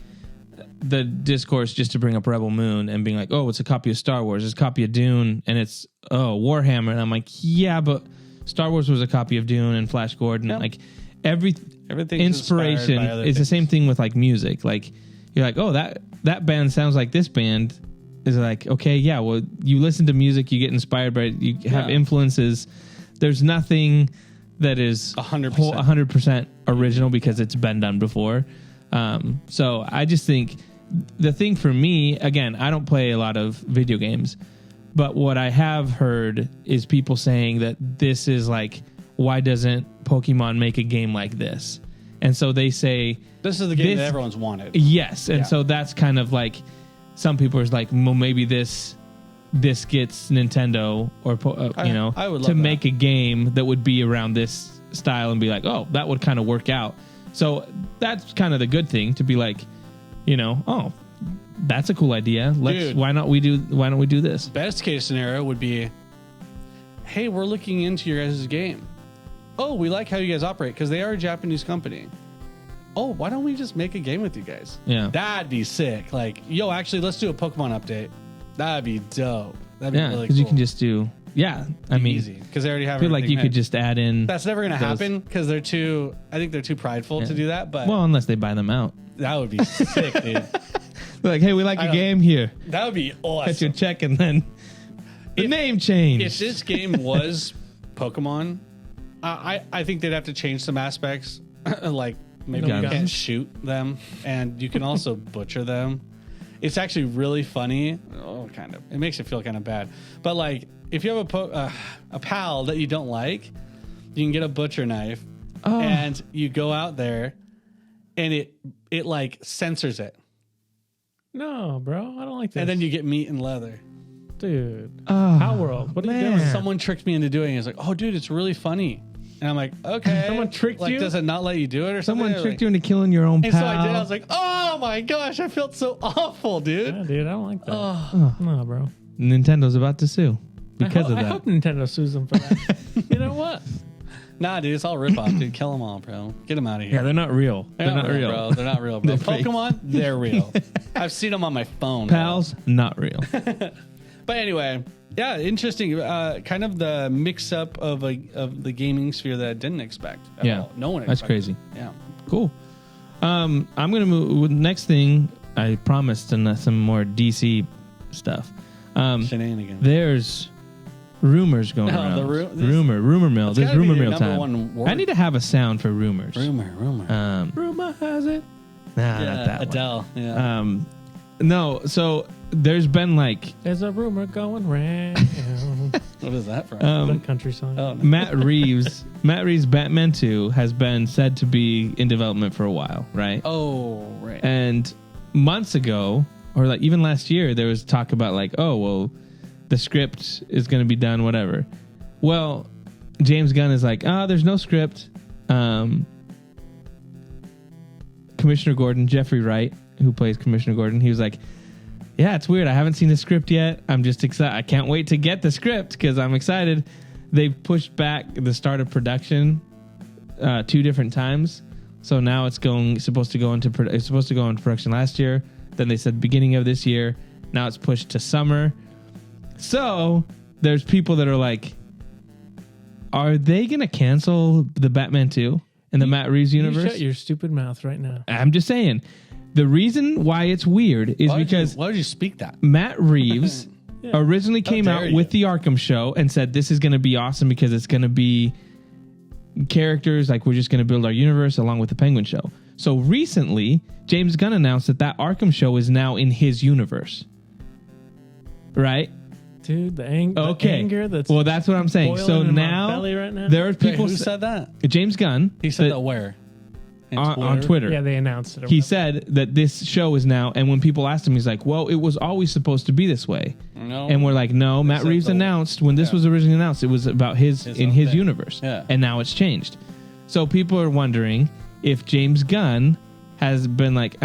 the discourse just to bring up Rebel Moon and being like, oh, it's a copy of Star Wars, it's a copy of Dune, and it's Warhammer, and I'm like, yeah, but Star Wars was a copy of Dune and Flash Gordon. Yep. Like everything inspiration is the same thing with like music. Like you're like, oh, that band sounds like this band. Is like, okay, yeah, well, you listen to music, you get inspired by it, you have influences. There's nothing that is 100% original because it's been done before. So I just think the thing for me, again, I don't play a lot of video games, but what I have heard is people saying that this is like, why doesn't Pokemon make a game like this? And so they say, this is the game that everyone's wanted. Yes. And so that's kind of like, some people are like, well, maybe this gets Nintendo or I would love to make a game that would be around this style and be like, oh, that would kind of work out. So that's kind of the good thing to be like, oh, that's a cool idea. Why don't we do this? Best case scenario would be, hey, we're looking into your guys' game. Oh, we like how you guys operate because they are a Japanese company. Oh, why don't we just make a game with you guys? Yeah. That'd be sick. Like, actually, let's do a Pokemon update. That'd be dope. That'd be really cool. Because you can just do Yeah, I mean, easy because they already have. I feel like you everything could just add in. That's never going to happen because they're too. I think they're too prideful to do that. But well, unless they buy them out. that would be sick, dude. They're like, hey, we like your game here. That would be awesome. Get your check and then the name change. If this game was Pokemon, I think they'd have to change some aspects. Like maybe you can't shoot them, and you can also butcher them. It's actually really funny. Oh, kind of. It makes it feel kind of bad. But like, if you have a pal that you don't like, you can get a butcher knife, and you go out there, and it like censors it. No, bro, I don't like this. And then you get meat and leather. Dude, Palworld. What are you doing? Someone tricked me into doing it. It's like, oh, dude, it's really funny. And I'm like, okay. Someone tricked you? Does it not let you do it or something? Someone tricked you into killing your own pal. And so I did. I was like, oh my gosh, I felt so awful, dude. Yeah, dude, I don't like that. No, bro. Nintendo about to sue because of that. I hope Nintendo sues them for that. You know what? Nah, dude, it's all ripoff, dude. Kill them all, bro. Get them out of here. Yeah, they're not real. They're not real, bro. They're not real, bro. Pokemon, they're real. I've seen them on my phone. Pals, not real. But anyway, yeah, interesting. Kind of the mix-up of the gaming sphere that I didn't expect. At all. No one expected. That's crazy. Yeah. Cool. I'm going to move with next thing. I promised some more DC stuff. Shenanigans. There's rumors going around. Rumor mill. There's rumor mill time. I need to have a sound for rumors. Rumor. Rumor has it. Nah, not that Adele. one. Yeah. No, so there's been like... There's a rumor going round. What is that from? The country song. Oh, no. Matt Reeves' Batman 2 has been said to be in development for a while, right? Oh, right. And months ago, or like even last year, there was talk about like, oh, well, the script is going to be done, whatever. Well, James Gunn is like, there's no script. Commissioner Gordon, Jeffrey Wright, who plays Commissioner Gordon, he was like, yeah, it's weird. I haven't seen the script yet. I'm just excited. I can't wait to get the script because I'm excited. They've pushed back the start of production 2 different times. So now it's supposed to go into production last year. Then they said beginning of this year. Now it's pushed to summer. So there's people that are like, are they going to cancel the Batman 2 in the Matt Reeves universe? You shut your stupid mouth right now. I'm just saying. The reason why it's weird is because... Why would you speak that? Matt Reeves originally came out with the Arkham show and said this is going to be awesome because it's going to be characters, like we're just going to build our universe along with the Penguin show. So recently, James Gunn announced that Arkham show is now in his universe. Right? Dude, the anger that's... Well, that's what I'm saying. So now, right now, there are people... Who said that? James Gunn. He said that where? On Twitter. Yeah, they announced it. He said that this show is now, and when people asked him, he's like, well, it was always supposed to be this way. No. And we're like, no, Matt Reeves announced, when this was originally announced, it was about his universe. Yeah. And now it's changed. So people are wondering if James Gunn has been like,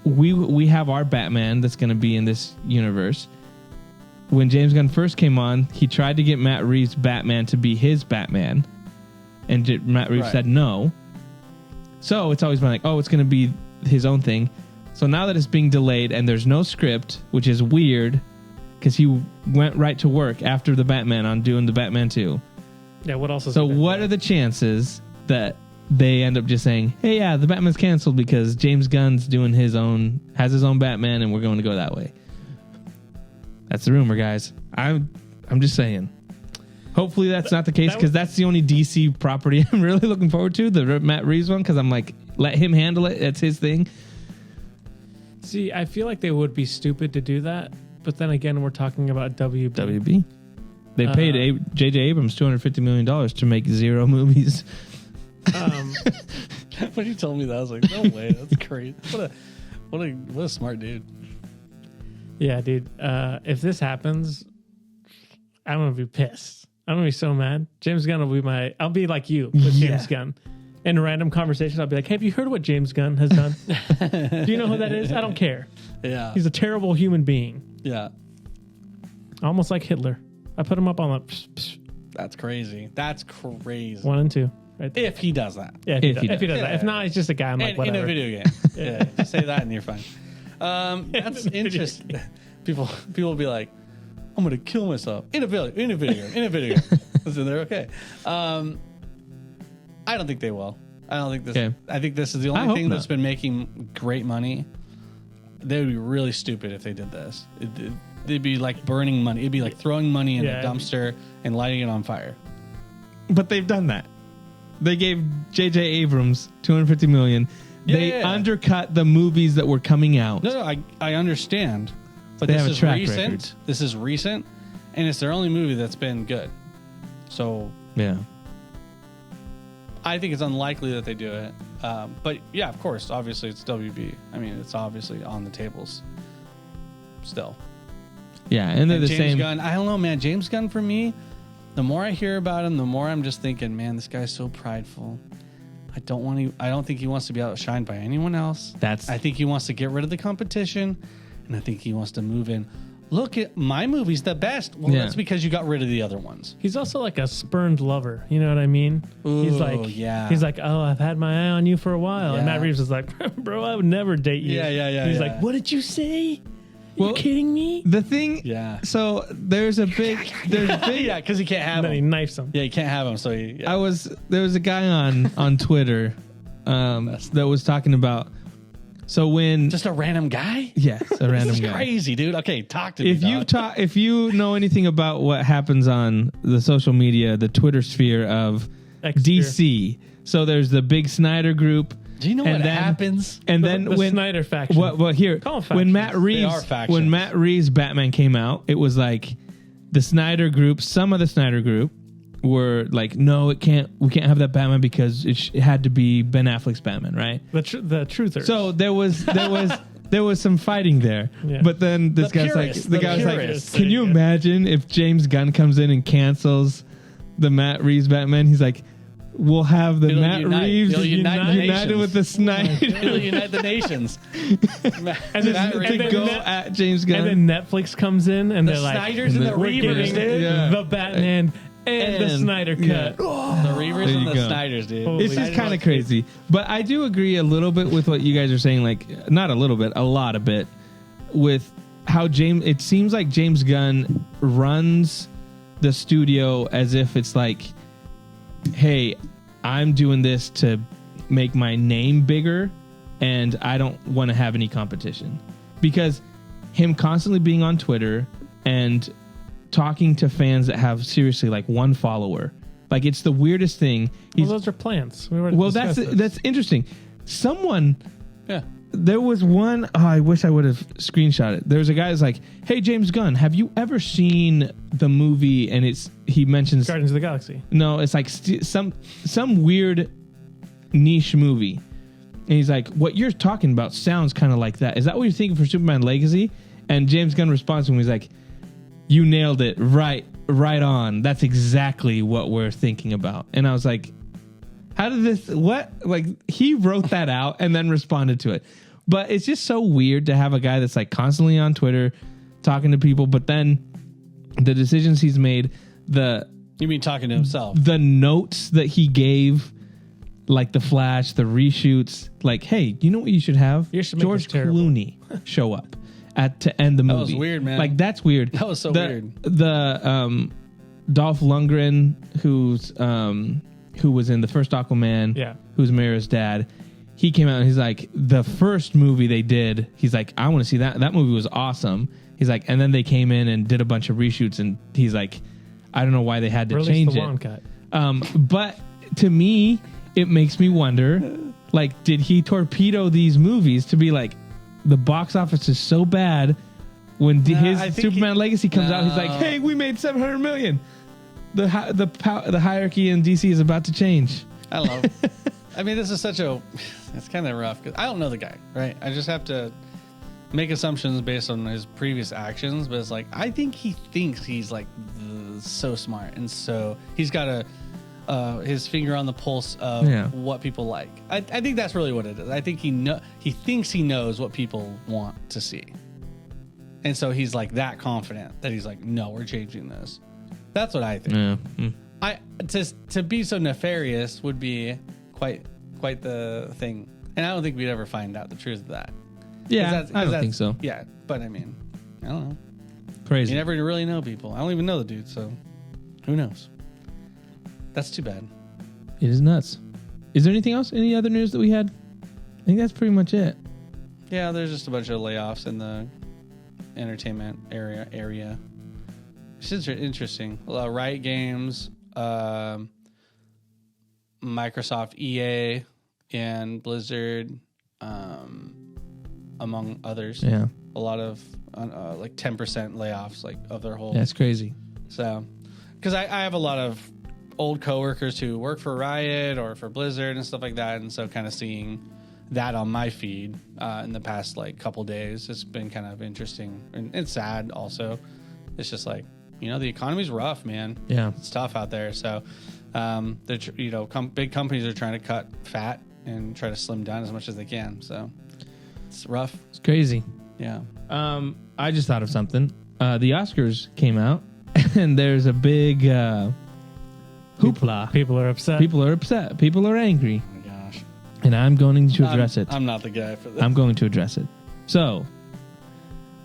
we have our Batman that's going to be in this universe. When James Gunn first came on, he tried to get Matt Reeves' Batman to be his Batman. And Matt Reeves said no. So it's always been like, oh, it's going to be his own thing. So now that it's being delayed and there's no script, which is weird because he went right to work after the Batman on doing the Batman 2. Yeah, what else is So what are the chances that they end up just saying, hey, yeah, the Batman's canceled because James Gunn's doing has his own Batman and we're going to go that way? That's the rumor, guys. I'm just saying. Hopefully that's not the case because that's the only DC property I'm really looking forward to, the Matt Reeves one, because I'm like, let him handle it. It's his thing. See, I feel like they would be stupid to do that, but then again, we're talking about WB. They paid J.J. Abrams $250 million to make 0 movies. When you told me that, I was like, no way, that's crazy. What a smart dude. Yeah, dude. If this happens, I'm gonna be pissed. I'm gonna be so mad. James Gunn will be I'll be like you with James Gunn. In a random conversation, I'll be like, have you heard what James Gunn has done? Do you know who that is? I don't care. Yeah. He's a terrible human being. Yeah. Almost like Hitler. I put him up on the... That's crazy. That's crazy. 1 and 2. Right there. If he does that. Yeah, if he does that. If not, he's just a guy. I'm like, whatever. In a video game. Yeah. Just say that and you're fine. That's interesting. People will be like, I'm gonna kill myself in a video. So they're okay. I don't think they will. I don't think this. Okay. I think this is the only thing that's been making great money. They would be really stupid if they did this. They'd be like burning money. It'd be like throwing money in a dumpster and lighting it on fire. But they've done that. They gave J.J. Abrams $250 million. They undercut the movies that were coming out. No, I understand. But this is recent. Record. This is recent, and it's their only movie that's been good. So yeah, I think it's unlikely that they do it. But yeah, of course, obviously it's WB. I mean, it's obviously on the tables still. Yeah, and they're the James same. Gunn, I don't know, man. James Gunn, for me, the more I hear about him, the more I'm just thinking, man, this guy's so prideful. I don't think he wants to be outshined by anyone else. I think he wants to get rid of the competition, and I think he wants to move in. Look at my movie's the best. Well, that's because you got rid of the other ones. He's also like a spurned lover. You know what I mean? Ooh, he's like, oh, I've had my eye on you for a while. And Matt Reeves is like, bro, I would never date you. He's like, what did you say? Well, you kidding me? The thing, so there's big, because he can't have him. Then he knifes him. Yeah, he can't have him. So there was a guy on Twitter that was talking about. So when just a random guy? Yes, a random guy. Crazy, dude. Okay, talk to me. If you know anything about what happens on the social media, the Twitter sphere of DC, so there's the big Snyder group. Do you know what happens? And then the when Snyder faction. Well, here when Matt Reeves Batman came out, it was like the Snyder group. Some of the Snyder group were like, no, we can't have that Batman because it had to be Ben Affleck's Batman, right? The truthers. So there was some fighting there. Yeah. But then this guy's like, can you imagine if James Gunn comes in and cancels the Matt Reeves Batman? He's like, we'll have the Matt Reeves united with the Snyder. It'll unite the nations. to go at James Gunn. And then Netflix comes in and they're like, Snyders and the Reavers, dude. The Batman and the Snyder cut. The Reavers and the Snyders, dude. It's just kind of crazy. But I do agree a little bit with what you guys are saying. Like, not a little bit, a lot of it. With how it seems like James Gunn runs the studio as if it's like, hey, I'm doing this to make my name bigger and I don't want to have any competition. Because him constantly being on Twitter and talking to fans that have seriously like one follower, like it's the weirdest thing. Those are plants. That's interesting. There was one, I wish I would have screenshot it. There was a guy that's like, hey, James Gunn, have you ever seen the movie? And he mentions Guardians of the Galaxy. No, it's like some weird niche movie. And he's like, what you're talking about sounds kind of like that. Is that what you're thinking for Superman Legacy? And James Gunn responds to him. He's like, you nailed it. Right on. That's exactly what we're thinking about. And I was like, how did this, what? Like, he wrote that out and then responded to it. But it's just so weird to have a guy that's like constantly on Twitter talking to people, but then the decisions he's made, you mean talking to himself? The notes that he gave, like the Flash, the reshoots, like, hey, you know what you should have? George Clooney show up to end the movie. That was weird, man. Like, that's weird. That was so weird. The Dolph Lundgren, who was in the first Aquaman, who's Mara's dad, he came out and he's like, the first movie they did, he's like, I want to see that. That movie was awesome. He's like, and then they came in and did a bunch of reshoots, and he's like, I don't know why they had to change it. But to me, it makes me wonder, like, did he torpedo these movies to be like, the box office is so bad when his Superman Legacy comes out, he's like, hey, we made $700 million. The hierarchy in DC is about to change. I don't know. I mean, this is it's kind of rough because I don't know the guy, right? I just have to make assumptions based on his previous actions, but it's like, I think he thinks he's like so smart, and so he's got his finger on the pulse of what people like. I think that's really what it is. I think he thinks he knows what people want to see, and so he's like that confident that he's like, no, we're changing this. That's what I think. Yeah. To be so nefarious would be quite the thing, and I don't think we'd ever find out the truth of that. Yeah, I don't think so. Yeah, but I mean, I don't know. Crazy. You never really know people. I don't even know the dude, so who knows? That's too bad. It is nuts. Is there anything else? Any other news that we had? I think that's pretty much it. Yeah, there's just a bunch of layoffs in the entertainment area. It's interesting. Riot Games, Microsoft, EA, and Blizzard, among others. Yeah. A lot of like 10% layoffs, like of their whole. That's crazy. So, because I have a lot of old coworkers who work for Riot or for Blizzard and stuff like that, and so kind of seeing that on my feed in the past like couple days, it's been kind of interesting, and it's sad also. It's just like, the economy's rough, man. Yeah, it's tough out there. So, big companies are trying to cut fat and try to slim down as much as they can. So, it's rough. It's crazy. Yeah. I just thought of something. The Oscars came out, and there's a big hoopla. People are upset. People are upset. People are angry. Oh my gosh. And I'm going to address it. I'm not the guy for this. I'm going to address it. So,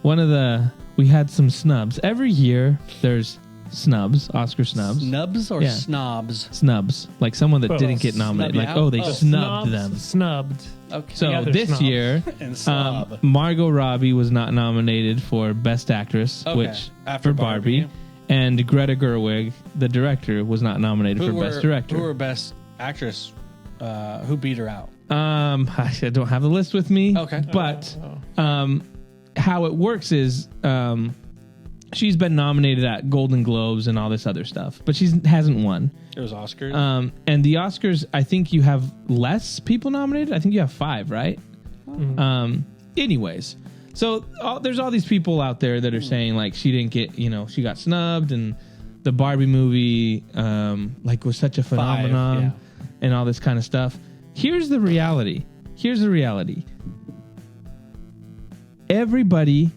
we had some snubs. Every year, there's snubs, Oscar snubs. Snubs or Yeah. snubs? Snubs. Like someone that Well, didn't get nominated. snub, Like, yeah. they snubbed them. Snubbed. Okay. So Yeah, they're this snobs. year, And slob. Margot Robbie was not nominated for Best Actress, Okay. which After for Barbie. Barbie. And Greta Gerwig, the director, was not nominated for Best Director. Who were Best Actress? Who beat her out? I don't have the list with me. Okay. But how it works is she's been nominated at Golden Globes and all this other stuff, but she hasn't won. It was Oscars. And the Oscars, I think you have less people nominated. I think you have 5, right? Mm-hmm. Anyways, so there's all these people out there that are saying like she didn't get, she got snubbed, and the Barbie movie was such a phenomenon and all this kind of stuff. Here's the reality. Everybody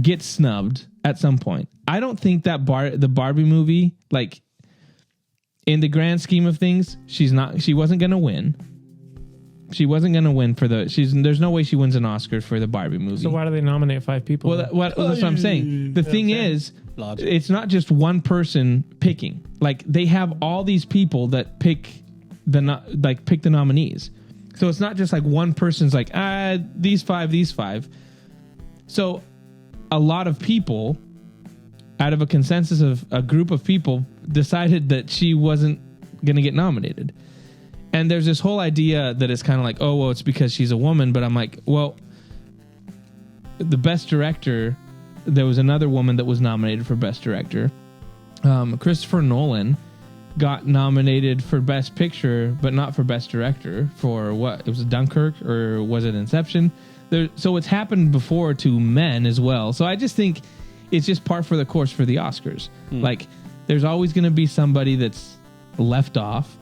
gets snubbed at some point. I don't think that the Barbie movie, like, in the grand scheme of things, she wasn't going to win. She wasn't going to win there's no way she wins an Oscar for the Barbie movie. So why do they nominate 5 people? Well, that's what I'm saying. The thing is, Logic. it's not just one person picking. Like, they have all these people that pick the nominees. So it's not just like one person's like, these five. So a lot of people, out of a consensus of a group of people, decided that she wasn't going to get nominated. And there's this whole idea that it's kind of like, oh, well, it's because she's a woman. But I'm like, well, the Best Director, there was another woman that was nominated for Best Director. Christopher Nolan got nominated for Best Picture, but not for Best Director. For what? It was Dunkirk, or was it Inception? So it's happened before to men as well. So I just think it's just par for the course for the Oscars. Like, there's always going to be somebody that's left off.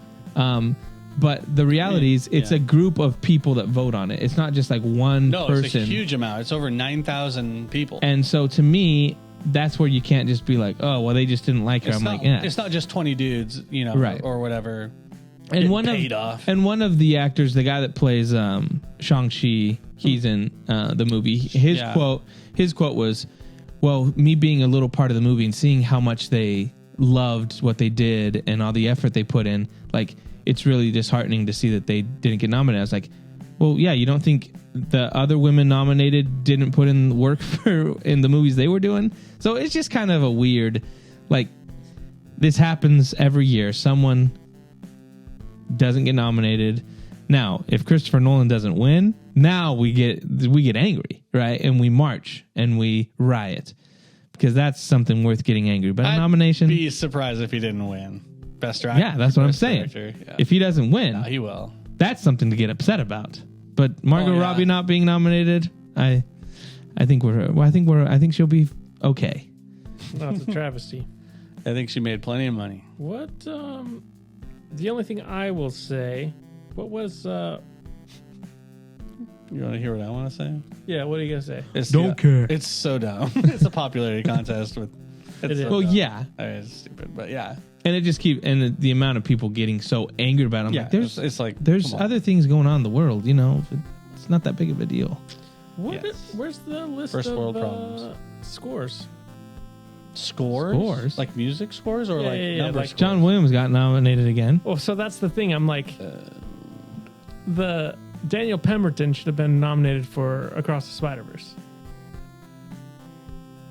But the reality is it's a group of people that vote on it. It's not just like one person. It's a huge amount. It's over 9,000 people. And so to me, that's where you can't just be like, oh, well, they just didn't like her. It's not just 20 dudes, right, or whatever. And one of the actors, the guy that plays Shang-Chi, he's in the movie. His quote was, well, me being a little part of the movie and seeing how much they loved what they did and all the effort they put in, like, it's really disheartening to see that they didn't get nominated. I was like, well, yeah, you don't think the other women nominated didn't put in work in the movies they were doing? So it's just kind of a weird, like, this happens every year. Someone doesn't get nominated. Now, if Christopher Nolan doesn't win, now we get angry, right? And we march and we riot, because that's something worth getting angry. But a nomination, be surprised if he didn't win Best Director. Yeah, that's what I'm saying. Yeah. If he doesn't win, he will. That's something to get upset about. But Margot Robbie not being nominated, I think she'll be okay. That's a travesty. I think she made plenty of money. What? The only thing I will say, what was? You want to hear what I want to say? Yeah. What are you gonna say? Don't care. It's so dumb. It's a popularity contest with. Yeah. I mean, it's stupid, but yeah. And it just the amount of people getting so angry about it. I'm like, it's like there's other things going on in the world. It's not that big of a deal. Where's the list First of world problems. Scores? Scores? Like music scores or number like scores? John Williams got nominated again. Well, so that's the thing. I'm like, the Daniel Pemberton should have been nominated for Across the Spider-Verse.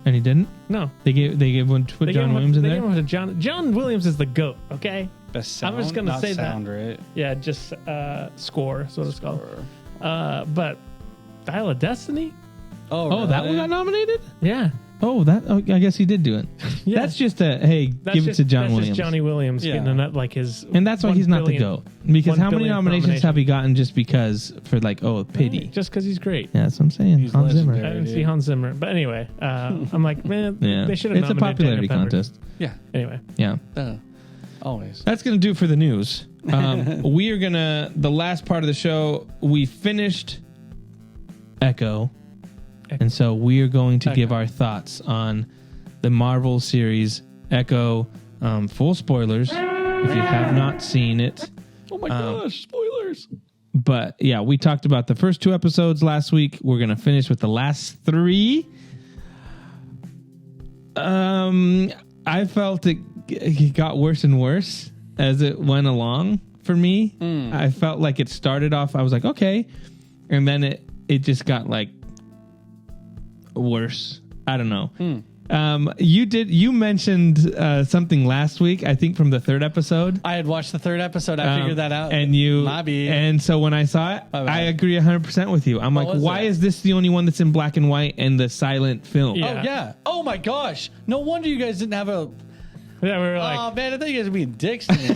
And he didn't? No. They gave one to John Williams in there? They gave one to John Williams is the GOAT, okay? Best sound? I'm just going to say sound, that. Right? Yeah, just score is what it's called. But Dial of Destiny? Oh, really? That one got nominated? Yeah. I guess he did do it. Yeah. That's just give it to John Williams. Just Johnny Williams getting his. And that's why he's not the GOAT. Because how many nominations have he gotten just because for pity? Right, just because he's great. Yeah, that's what I'm saying. He's Hans Zimmer. I didn't see Hans Zimmer. But anyway, I'm like, man, they should have It's a popularity contest. Yeah. Anyway. Yeah. Always. That's going to do it for the news. We are going to, the last part of the show, we finished Echo. And so we are going to give our thoughts on the Marvel series Echo. Full spoilers if you have not seen it. Oh my gosh, spoilers. But yeah, we talked about the first 2 episodes last week. We're going to finish with the last 3. I felt it got worse and worse as it went along for me. I felt like it started off, I was like, okay. And then it just got worse. I don't know. You mentioned something last week, I think from the 3rd episode. I had watched the 3rd episode. I figured that out. And so when I saw it, I agree 100% with you. I'm like, why is this the only one that's in black and white and the silent film? Yeah. Oh yeah. Oh my gosh. No wonder you guys didn't have a. Yeah, we were like, oh man, I thought you guys were being dicks to me.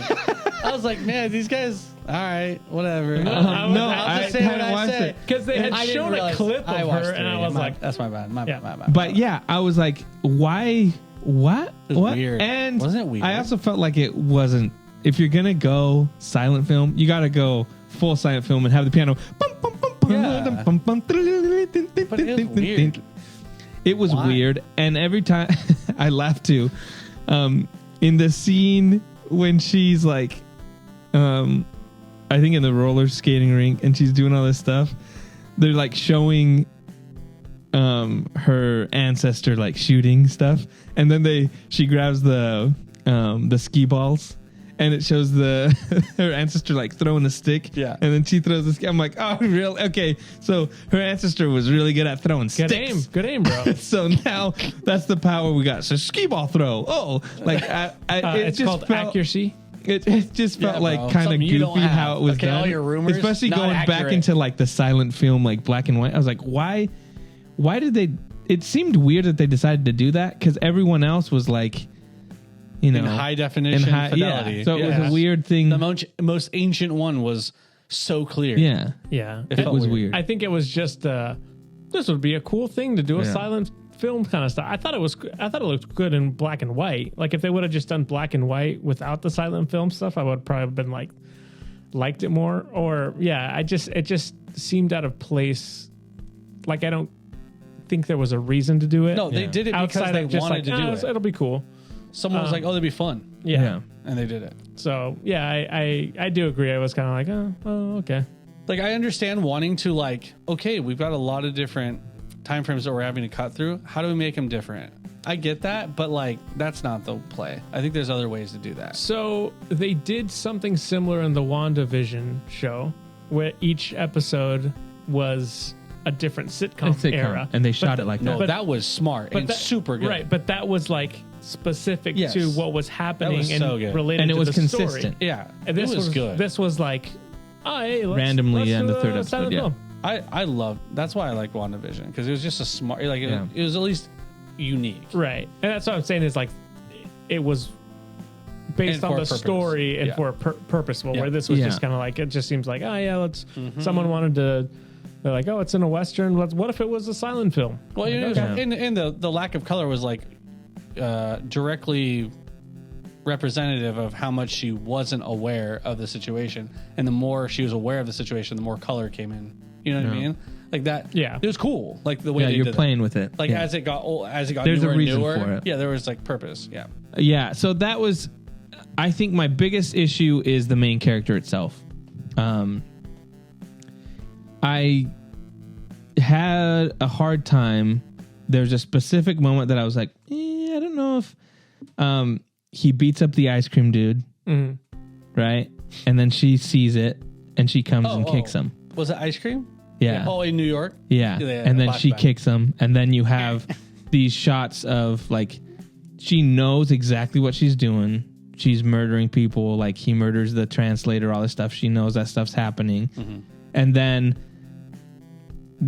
I was like, man, these guys. All right, whatever. I'll just say what I say. Because they had shown a clip of her, and I was like, that's my bad. My bad. But yeah, I was like, why? What? It was what? weird. And wasn't it weird? I also felt like it wasn't. If you're gonna go silent film, you gotta go full silent film and have the piano. Yeah. But it was weird. It was weird, and every time I laughed too. In the scene when she's like, I think in the roller skating rink, and she's doing all this stuff, they're like showing her ancestor like shooting stuff, and then she grabs the ski balls, and it shows her ancestor like throwing a stick, and then she throws the ski. I'm like, oh, really? Okay, so her ancestor was really good at throwing sticks. Good aim, bro. So now that's the power we got. So skee ball throw. Oh, like it's just called accuracy. It just felt like kind of goofy how it was done. All your rumors, especially going back into like the silent film, like black and white. I was like, why did they? It seemed weird that they decided to do that because everyone else was like, in high definition fidelity. Yeah. So it was a weird thing. The most ancient one was so clear. Yeah. Yeah. It was weird. I think it was just this would be a cool thing to do a silent film kind of stuff. I thought it looked good in black and white. Like if they would have just done black and white without the silent film stuff, I would probably have been liked it more. Or it just seemed out of place. Like I don't think there was a reason to do it. No, they did it because they wanted to do it. It'll be cool. Someone was like, "Oh, that'd be fun." Yeah. And they did it. So I do agree. I was kind of like, oh, okay. Like I understand wanting to okay, we've got a lot of different time frames that we're having to cut through. How do we make them different? I get that, but that's not the play. I think there's other ways to do that. So they did something similar in the WandaVision show, where each episode was a different sitcom era, and they shot it like that. No, that was smart and super good. Right, but that was specific to what was happening and so good. related and it to was the consistent. story. Yeah, and this was good. This was hey, randomly let's in the 3rd episode. Yeah, I love. That's why I like WandaVision because it was just a smart. It was at least unique. Right, and that's what I'm saying is it was based on the story and for a purposeful. Where this was just kind of it just seems like let's. Someone wanted to. They're like, oh, it's in a Western. What if it was a silent film? Well, and the lack of color was directly representative of how much she wasn't aware of the situation. And the more she was aware of the situation, the more color came in. You know what I mean? Like that. Yeah. It was cool. Like the way they you're did playing with it. As it got old, as it got there's newer a reason and newer, for it. Yeah, there was purpose. Yeah. Yeah. So that was, I think my biggest issue is the main character itself. I had a hard time. There's a specific moment that I was like, I don't know he beats up the ice cream dude, right? And then she sees it, and she comes and kicks him. Was it ice cream? Yeah. Oh, in New York? Yeah. And then she kicks him, and then you have these shots of, like, she knows exactly what she's doing. She's murdering people. Like, he murders the translator, all this stuff. She knows that stuff's happening. And then,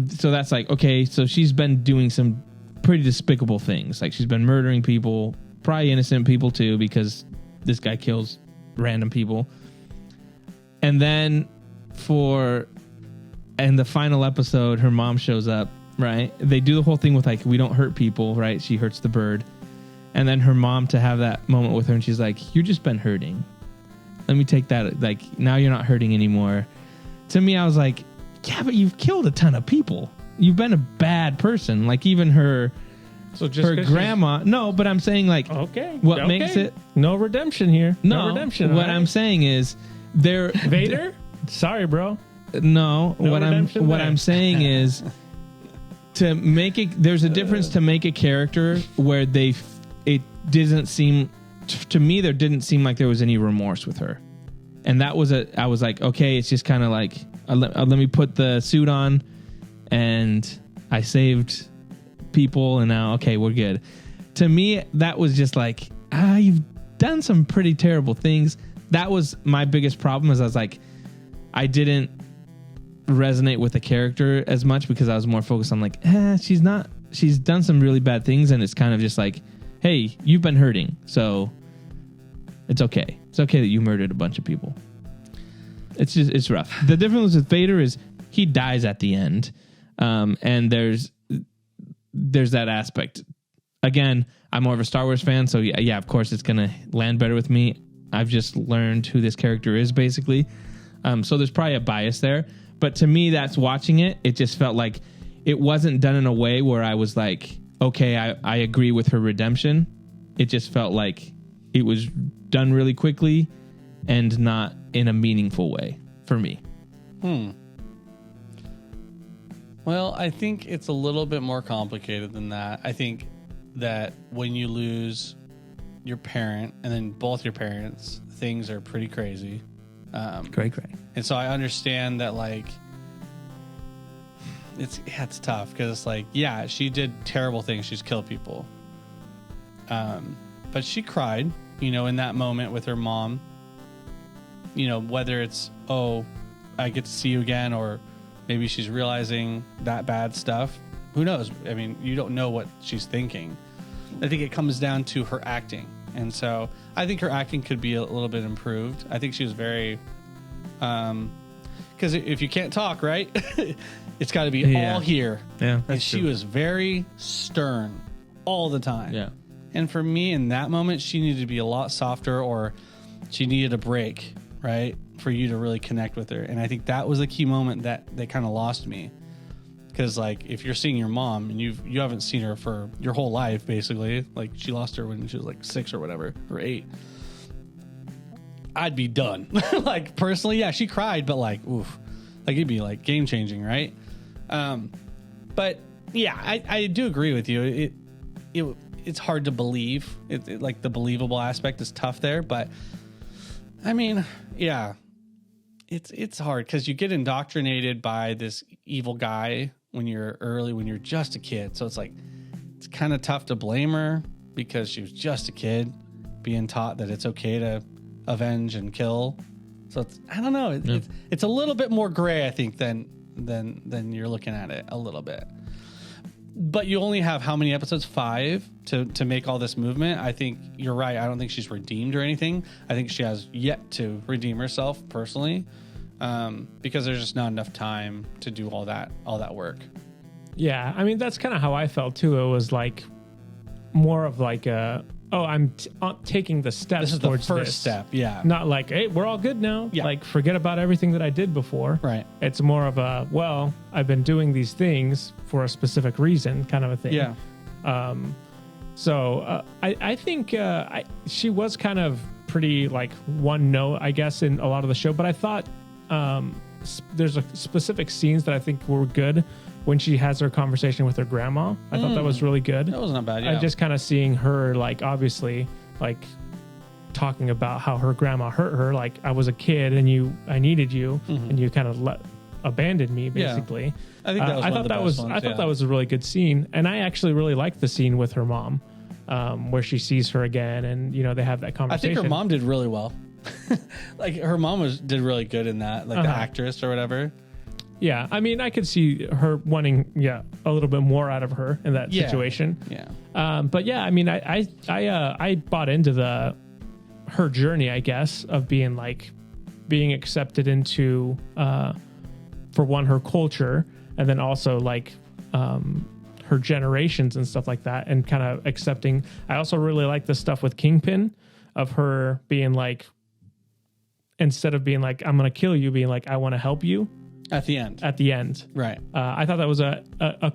so that's like, okay, so she's been doing some pretty despicable things. Like, she's been murdering people, probably innocent people too, because this guy kills random people. And then in the final episode, her mom shows up, right? They do the whole thing with, like, we don't hurt people, right? She hurts the bird. And then her mom to have that moment with her, and she's like, you've just been hurting. Let me take that. Like, now you're not hurting anymore. To me, I was like, yeah, but you've killed a ton of people. You've been a bad person. Like, even her grandma. No, but I'm saying, like, what makes it. No redemption here. No redemption. What I'm saying is, Vader? Sorry, bro. No, what I'm saying is, to make it, there's a difference to make a character where it doesn't seem, to me, there didn't seem like there was any remorse with her. And that was I was like, okay, it's just kind of like, let me put the suit on, and I saved people, and now, okay, we're good. To me, that was just like, you've done some pretty terrible things. That was my biggest problem, is I was like, I didn't resonate with the character as much, because I was more focused on, like, she's done some really bad things, and it's kind of just like, hey, you've been hurting, so it's okay. It's okay that you murdered a bunch of people. It's rough. The difference with Vader is he dies at the end, and there's that aspect. Again, I'm more of a Star Wars fan, so yeah, of course it's gonna land better with me. I've just learned who this character is, basically. So there's probably a bias there. But to me, that's watching it, it just felt like it wasn't done in a way where I was like, okay, I agree with her redemption. It just felt like it was done really quickly and not in a meaningful way for me. Well, I think it's a little bit more complicated than that. I think that when you lose your parent and then both your parents, things are pretty crazy. Cray. And so I understand that, like, it's tough, because it's like, yeah, she did terrible things. She's killed people. But she cried, in that moment with her mom, whether it's, oh, I get to see you again, or maybe she's realizing that bad stuff. Who knows? I mean, you don't know what she's thinking. I think it comes down to her acting. And so I think her acting could be a little bit improved. I think she was very, because if you can't talk, right, it's got to be all here. Yeah, and she was very stern all the time. Yeah. And for me, in that moment, she needed to be a lot softer, or she needed a break, right, for you to really connect with her. And I think that was a key moment that kind of lost me. Because, like, if you're seeing your mom and you haven't seen her for your whole life, basically, like, she lost her when she was like 6 or whatever, or 8, I'd be done. Like, personally, yeah, she cried, but, like, oof, like, it'd be like game changing, right? But yeah, I do agree with you. It's hard to believe. Like, the believable aspect is tough there, but I mean, yeah, it's hard, because you get indoctrinated by this evil guy when you're just a kid. So it's like, it's kind of tough to blame her, because she was just a kid being taught that it's okay to avenge and kill. So I don't know. It's a little bit more gray, I think, than you're looking at it a little bit. But you only have how many episodes? 5 to make all this movement. I think you're right. I don't think she's redeemed or anything. I think she has yet to redeem herself personally, because there's just not enough time to do all that work. Yeah, I mean, that's kind of how I felt too. It was like more of like I'm taking the steps. This is the first step. Yeah. Not like, hey, we're all good now. Yeah. Like, forget about everything that I did before. Right. It's more of I've been doing these things for a specific reason, kind of a thing. Yeah. So I think she was kind of pretty, like, one note, I guess, in a lot of the show. But I thought there's specific scenes that I think were good. When she has her conversation with her grandma, I thought that was really good. That was not bad. Yeah. Just kind of seeing her, like, obviously like talking about how her grandma hurt her. Like, I was a kid and I needed you, and you kind of abandoned me, basically. Yeah. I think that was I thought that was a really good scene, and I actually really liked the scene with her mom, where she sees her again, and they have that conversation. I think her mom did really well. Like, her mom did really good in that, like the actress or whatever. Yeah, I mean, I could see her wanting a little bit more out of her in that situation. Yeah. But yeah, I mean, I bought into her journey, I guess, of being accepted into, for one, her culture, and then also like her generations and stuff like that, and kind of accepting. I also really like the stuff with Kingpin, of her being like, instead of being like, I'm going to kill you, being like, I want to help you. At the end. Right. I thought that was a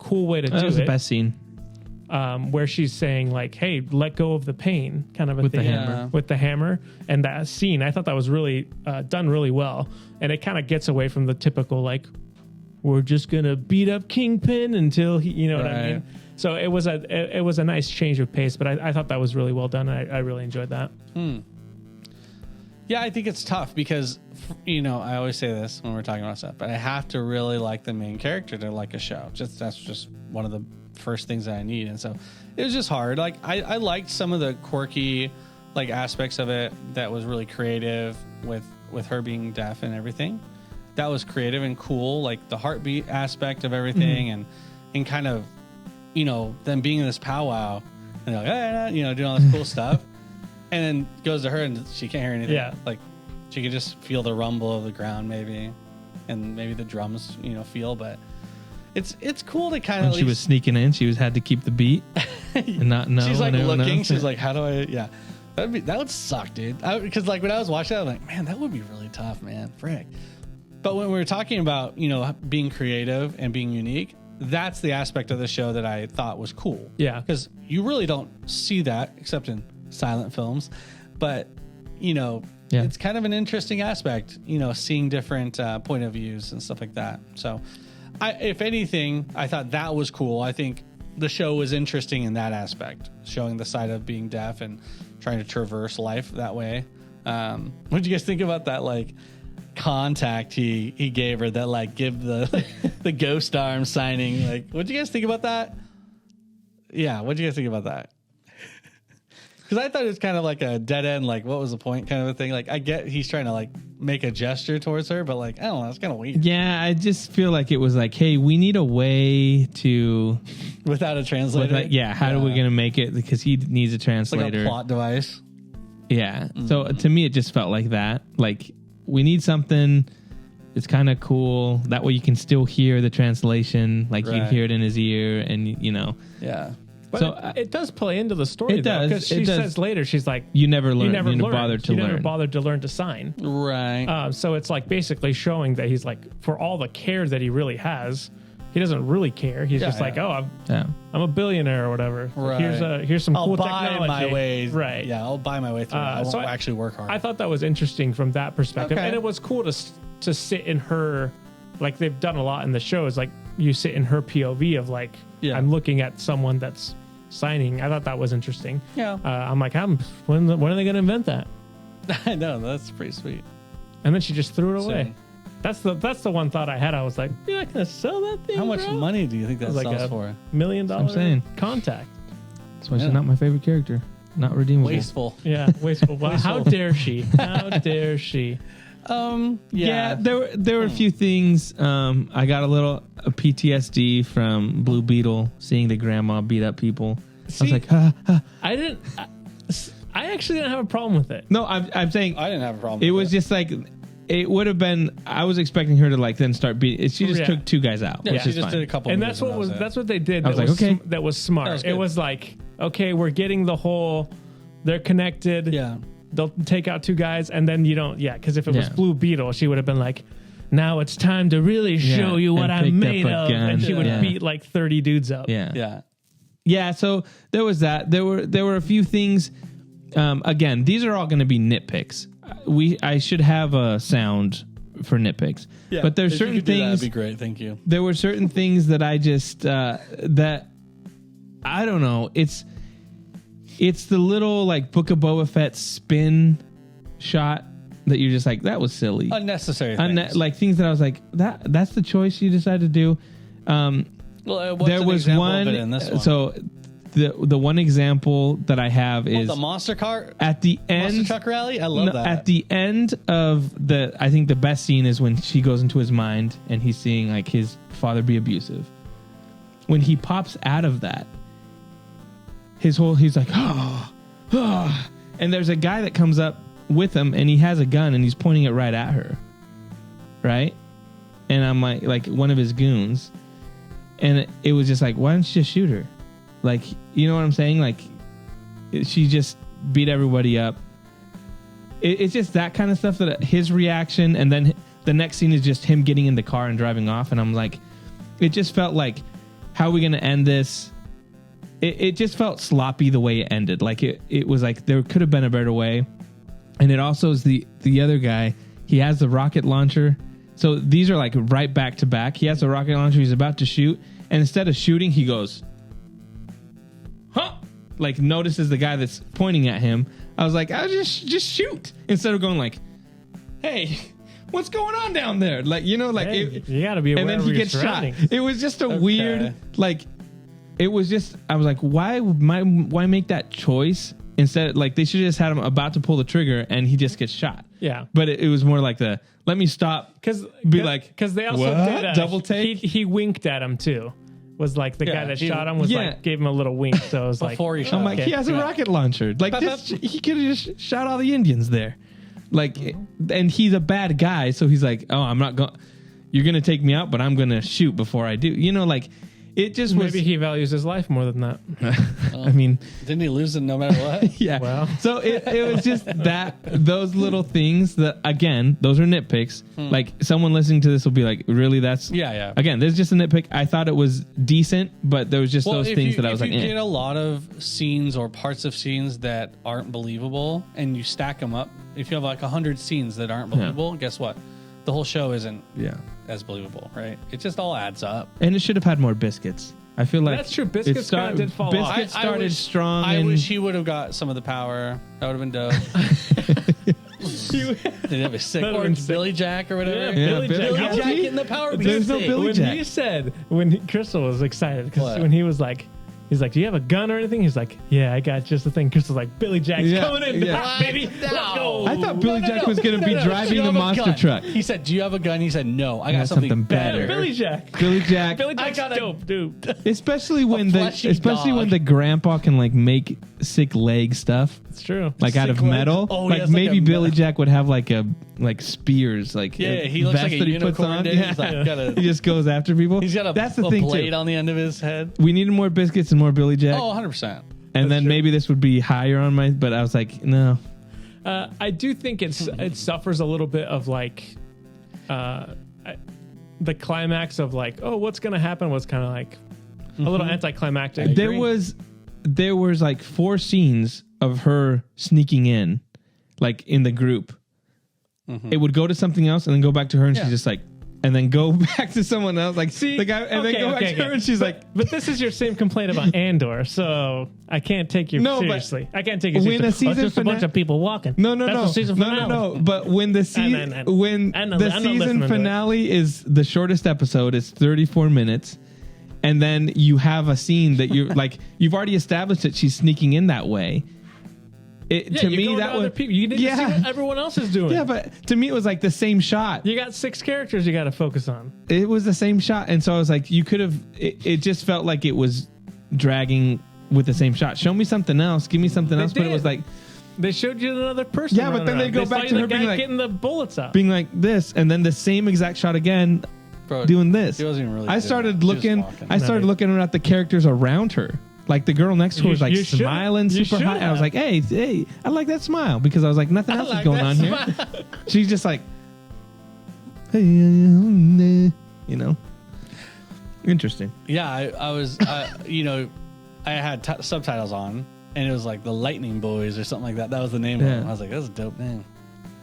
cool way to do it. That was the best scene. Where she's saying like, hey, let go of the pain, kind of a thing. With the hammer. And that scene, I thought that was really done really well. And it kind of gets away from the typical, like, we're just going to beat up Kingpin until he, you know what I mean? So it was a nice change of pace, but I thought that was really well done. I really enjoyed that. Yeah, I think it's tough because, I always say this when we're talking about stuff, but I have to really like the main character to like a show. That's just one of the first things that I need. And so it was just hard. Like, I liked some of the quirky like aspects of it that was really creative with her being deaf and everything. That was creative and cool, like the heartbeat aspect of everything, and kind of, them being in this powwow and they're like, doing all this cool stuff. And then goes to her and she can't hear anything. Yeah. Like, she could just feel the rumble of the ground maybe, and maybe the drums, feel, but it's cool to kind of. When she was sneaking in, she had to keep the beat and not know. She's like looking. She's like, how do I? Yeah, that would suck, dude. Because like when I was watching, I was like, man, that would be really tough, man. Frick. But when we were talking about being creative and being unique, that's the aspect of the show that I thought was cool. Yeah, because you really don't see that except in silent films, but it's kind of an interesting aspect, seeing different point of views and stuff like that. So if anything, I thought that was cool. I think the show was interesting in that aspect, showing the side of being deaf and trying to traverse life that way. What did you guys think about that like contact he gave her, that like give the ghost arm signing? Like, what did you guys think about that? Yeah, what did you guys think about that? Because I thought it was kind of like a dead end, like, what was the point kind of a thing. Like, I get he's trying to, like, make a gesture towards her, but, like, I don't know, it's kind of weird. Yeah, I just feel like it was like, hey, we need a way to... Without a translator? How are we going to make it? Because he needs a translator. It's like a plot device. Yeah. Mm-hmm. So, to me, it just felt like that. Like, we need something that's kind of cool. That way you can still hear the translation. Like, you can hear it in his ear and, Yeah. But so it does play into the story, though, because she says later, she's like, you never bothered to learn to sign. Right. So it's like basically showing that he's like, for all the care that he really has, he doesn't really care. He's just like, I'm a billionaire or whatever. Right. Here's some cool technology. I'll buy my way. Right. Yeah, I'll buy my way through. I won't actually work hard. I thought that was interesting from that perspective. Okay. And it was cool to sit in her, like they've done a lot in the show, is like you sit in her POV of like, I'm looking at someone that's signing. I thought that was interesting. Yeah. I'm like, when are they going to invent that? I know, that's pretty sweet. And then she just threw it away. That's the one thought I had. I was like, you're not going to sell that thing, How much money do you think that sells like for? $1 million I'm saying. contact. That's why she's not my favorite character. Not redeemable. Wasteful. Yeah, wasteful. Wow. How dare she? How dare she? There were a few things. I got a little PTSD from Blue Beetle, seeing the grandma beat up people. I was like, I actually didn't have a problem with it. No, I'm saying I didn't have a problem. It was just like, it would have been. I was expecting her to like then start beating. She just took two guys out. Yeah, she just did a couple. And that's what they did. I was like, okay, that was smart. It was like, okay, we're getting the whole. They're connected. Yeah. They'll take out two guys, and then you don't. Yeah, because if it was Blue Beetle, she would have been like, now it's time to really show you what I'm made of, and she would beat like 30 dudes up. Yeah. So there was that. There were a few things. Again, these are all going to be nitpicks. I should have a sound for nitpicks. Yeah, but there's certain things. That'd be great. Thank you. There were certain things that I just that I don't know. it's the little like Book of Boba Fett spin shot that you're just like, that was silly, unnecessary things. Like things that I was like, that's the choice you decided to do. Well, there was one in this one. So the one example that I have is the monster cart at the end, monster truck rally. I love that. At the end of I think the best scene is when she goes into his mind and he's seeing like his father be abusive. When he pops out of that, he's like, oh, and there's a guy that comes up with him and he has a gun and he's pointing it right at her, right? And I'm like one of his goons, and it was just like, why don't you just shoot her? Like, you know what I'm saying? Like, she just beat everybody up. It's just that kind of stuff, that his reaction, and then the next scene is just him getting in the car and driving off, and I'm like, it just felt like, how are we going to end this? It just felt sloppy the way it ended. Like, it was like there could have been a better way. And it also is the other guy. He has the rocket launcher. So these are like right back to back. He has the rocket launcher. He's about to shoot. And instead of shooting, he goes, huh? Like notices the guy that's pointing at him. I was like, I'll just shoot. Instead of going like, hey, what's going on down there? Like, you know, like, hey, you gotta be aware. And then he gets shot. It was just a weird, like, it was just, I was like, why make that choice? Instead, like, they should have just had him about to pull the trigger and he just gets shot. Yeah. But it was more like let me stop. Because they also what? did Double take. He winked at him too. Was like the guy that shot him was like gave him a little wink. So it was like, before he shot. I'm like, he has a rocket launcher. Like he could have just shot all the Indians there. Like, and he's a bad guy, so he's like, oh, I'm not going. You're gonna take me out, but I'm gonna shoot before I do. You know, like. It just maybe he values his life more than that. I mean, didn't he lose it no matter what? Yeah. Well. So it was just those little things that, again, those are nitpicks. Like someone listening to this will be like, really? That's yeah. Again, there's just a nitpick. I thought it was decent, but there was just those things that I was like, if you get a lot of scenes or parts of scenes that aren't believable, and you stack them up, if you have like 100 scenes that aren't believable, guess what? The whole show isn't as believable, right? It just all adds up. And it should have had more biscuits. I feel like that's true. Biscuits kind of did fall off. Biscuits started strong. I wish he would have got some of the power. That would have been dope. Did it be sick? Or Billy Jack or whatever? Yeah, Billy Jack getting the power. There's no Billy Jack. You said when Crystal was excited because when he was like. He's like, do you have a gun or anything? He's like, yeah, I got just the thing. Crystal's like, Billy Jack's coming in, baby. Let's go. I thought Billy Jack was going to be driving the monster truck. He said, do you have a gun? He said, no, I got something better. Billy Jack. Billy Jack's dope, dude. Especially when the grandpa can like make sick leg stuff. It's true. Like sick out of metal. Oh, like maybe Billy Jack would have like spears, like he looks like a unicorn. He just goes after people. He's got a blade on the end of his head. We needed more biscuits and more Billy Jack. Oh, 100%. And then maybe this would be higher on my, but I was like, no. I do think it suffers a little bit of like the climax of like, oh, what's going to happen was kind of like a little anticlimactic. There was like 4 scenes of her sneaking in, like in the group. It would go to something else and then go back to her, and she's just like, and then go back to someone else. Like, see the guy, and then go back to her, and she's like, but this is your same complaint about Andor, so I can't take you seriously. I can't take you seriously. When a season just a bunch of people walking. No. But when the season finale is the shortest episode, it's 34 minutes. And then you have a scene that you're like, you've already established that she's sneaking in that way. To me, that was you didn't see what everyone else is doing. Yeah, but to me, it was like the same shot. You got 6 characters you got to focus on. It was the same shot, and so I was like, you could have. It just felt like it was dragging with the same shot. Show me something else. Give me something else. But it was like they showed you another person. Yeah, but then they go back to her being like getting the bullets out, being like this, and then the same exact shot again, doing this. He wasn't really. I started looking at the characters around her. Like the girl next to her was like smiling super hot. And I was like, hey, I like that smile, because I was like, nothing else is going on here. She's just like, hey, you know, interesting. Yeah, I was, I had subtitles on, and it was like the Lightning Boys or something like that. That was the name of them. I was like, that's a dope name.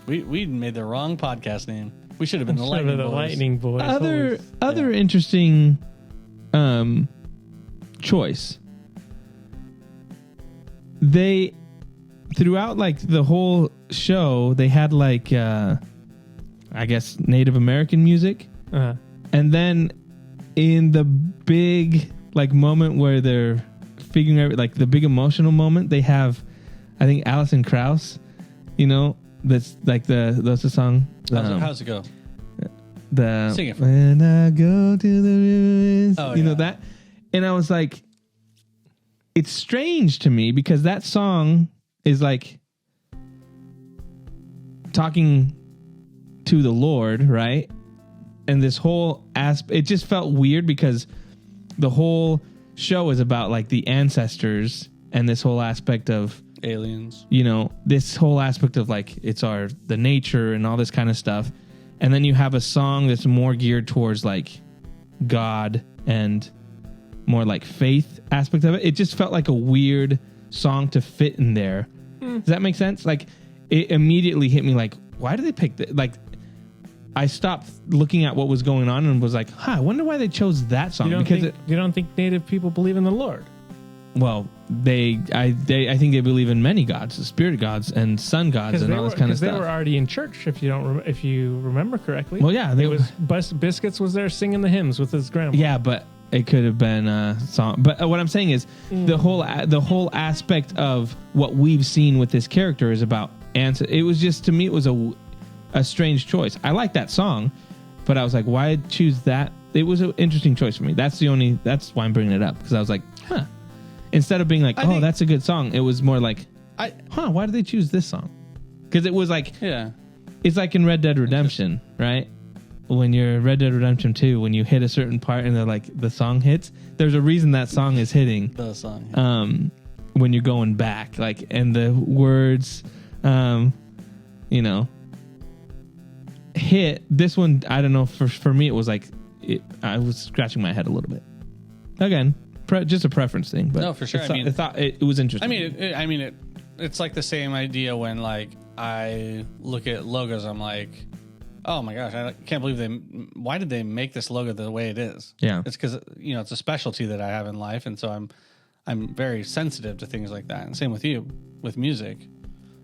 We made the wrong podcast name. We should have been the Lightning Boys. Other interesting choice. they throughout like the whole show they had like I guess Native American music, and then in the big like moment where they're figuring out like the big emotional moment, they have I think Alison Krauss, you know, that's like that's the song. How's it go? Sing it for me. When I go to the rivers, you know that, and I was like, it's strange to me because that song is like talking to the Lord, right? And this whole it just felt weird because the whole show is about like the ancestors and this whole aspect of aliens, you know, this whole aspect of like it's the nature and all this kind of stuff. And then you have a song that's more geared towards like God and more like faith aspect of it. It just felt like a weird song to fit in there. Does that make sense? Like it immediately hit me like, why do they pick that? Like I stopped looking at what was going on and was like, I wonder why they chose that song. You don't think Native people believe in the Lord? Well, I think they believe in many gods, the spirit gods and sun gods and all this kind of stuff. They were already in church, if you remember correctly. Well, yeah, Biscuits was there singing the hymns with his grandma. Yeah, but it could have been a song. But what I'm saying is the whole aspect of what we've seen with this character is about it was just, to me, it was a strange choice. I like that song, but I was like, why choose that? It was an interesting choice for me. That's why I'm bringing it up, because I was like, instead of being like, that's a good song, it was more like, why did they choose this song? Because it was like, it's like in Red Dead Redemption, right? When you're Red Dead Redemption 2, when you hit a certain part and the song hits, there's a reason that song is hitting. The song. When you're going back, like, and the words, you know, hit. This one, I don't know, for me, it was like, I was scratching my head a little bit. Again, just a preference thing, but no, for sure. I thought it was interesting. It's like the same idea when like I look at logos, I'm like, oh my gosh, I can't believe why did they make this logo the way it is? Yeah, it's because it's a specialty that I have in life, and so I'm very sensitive to things like that. And same with you with music.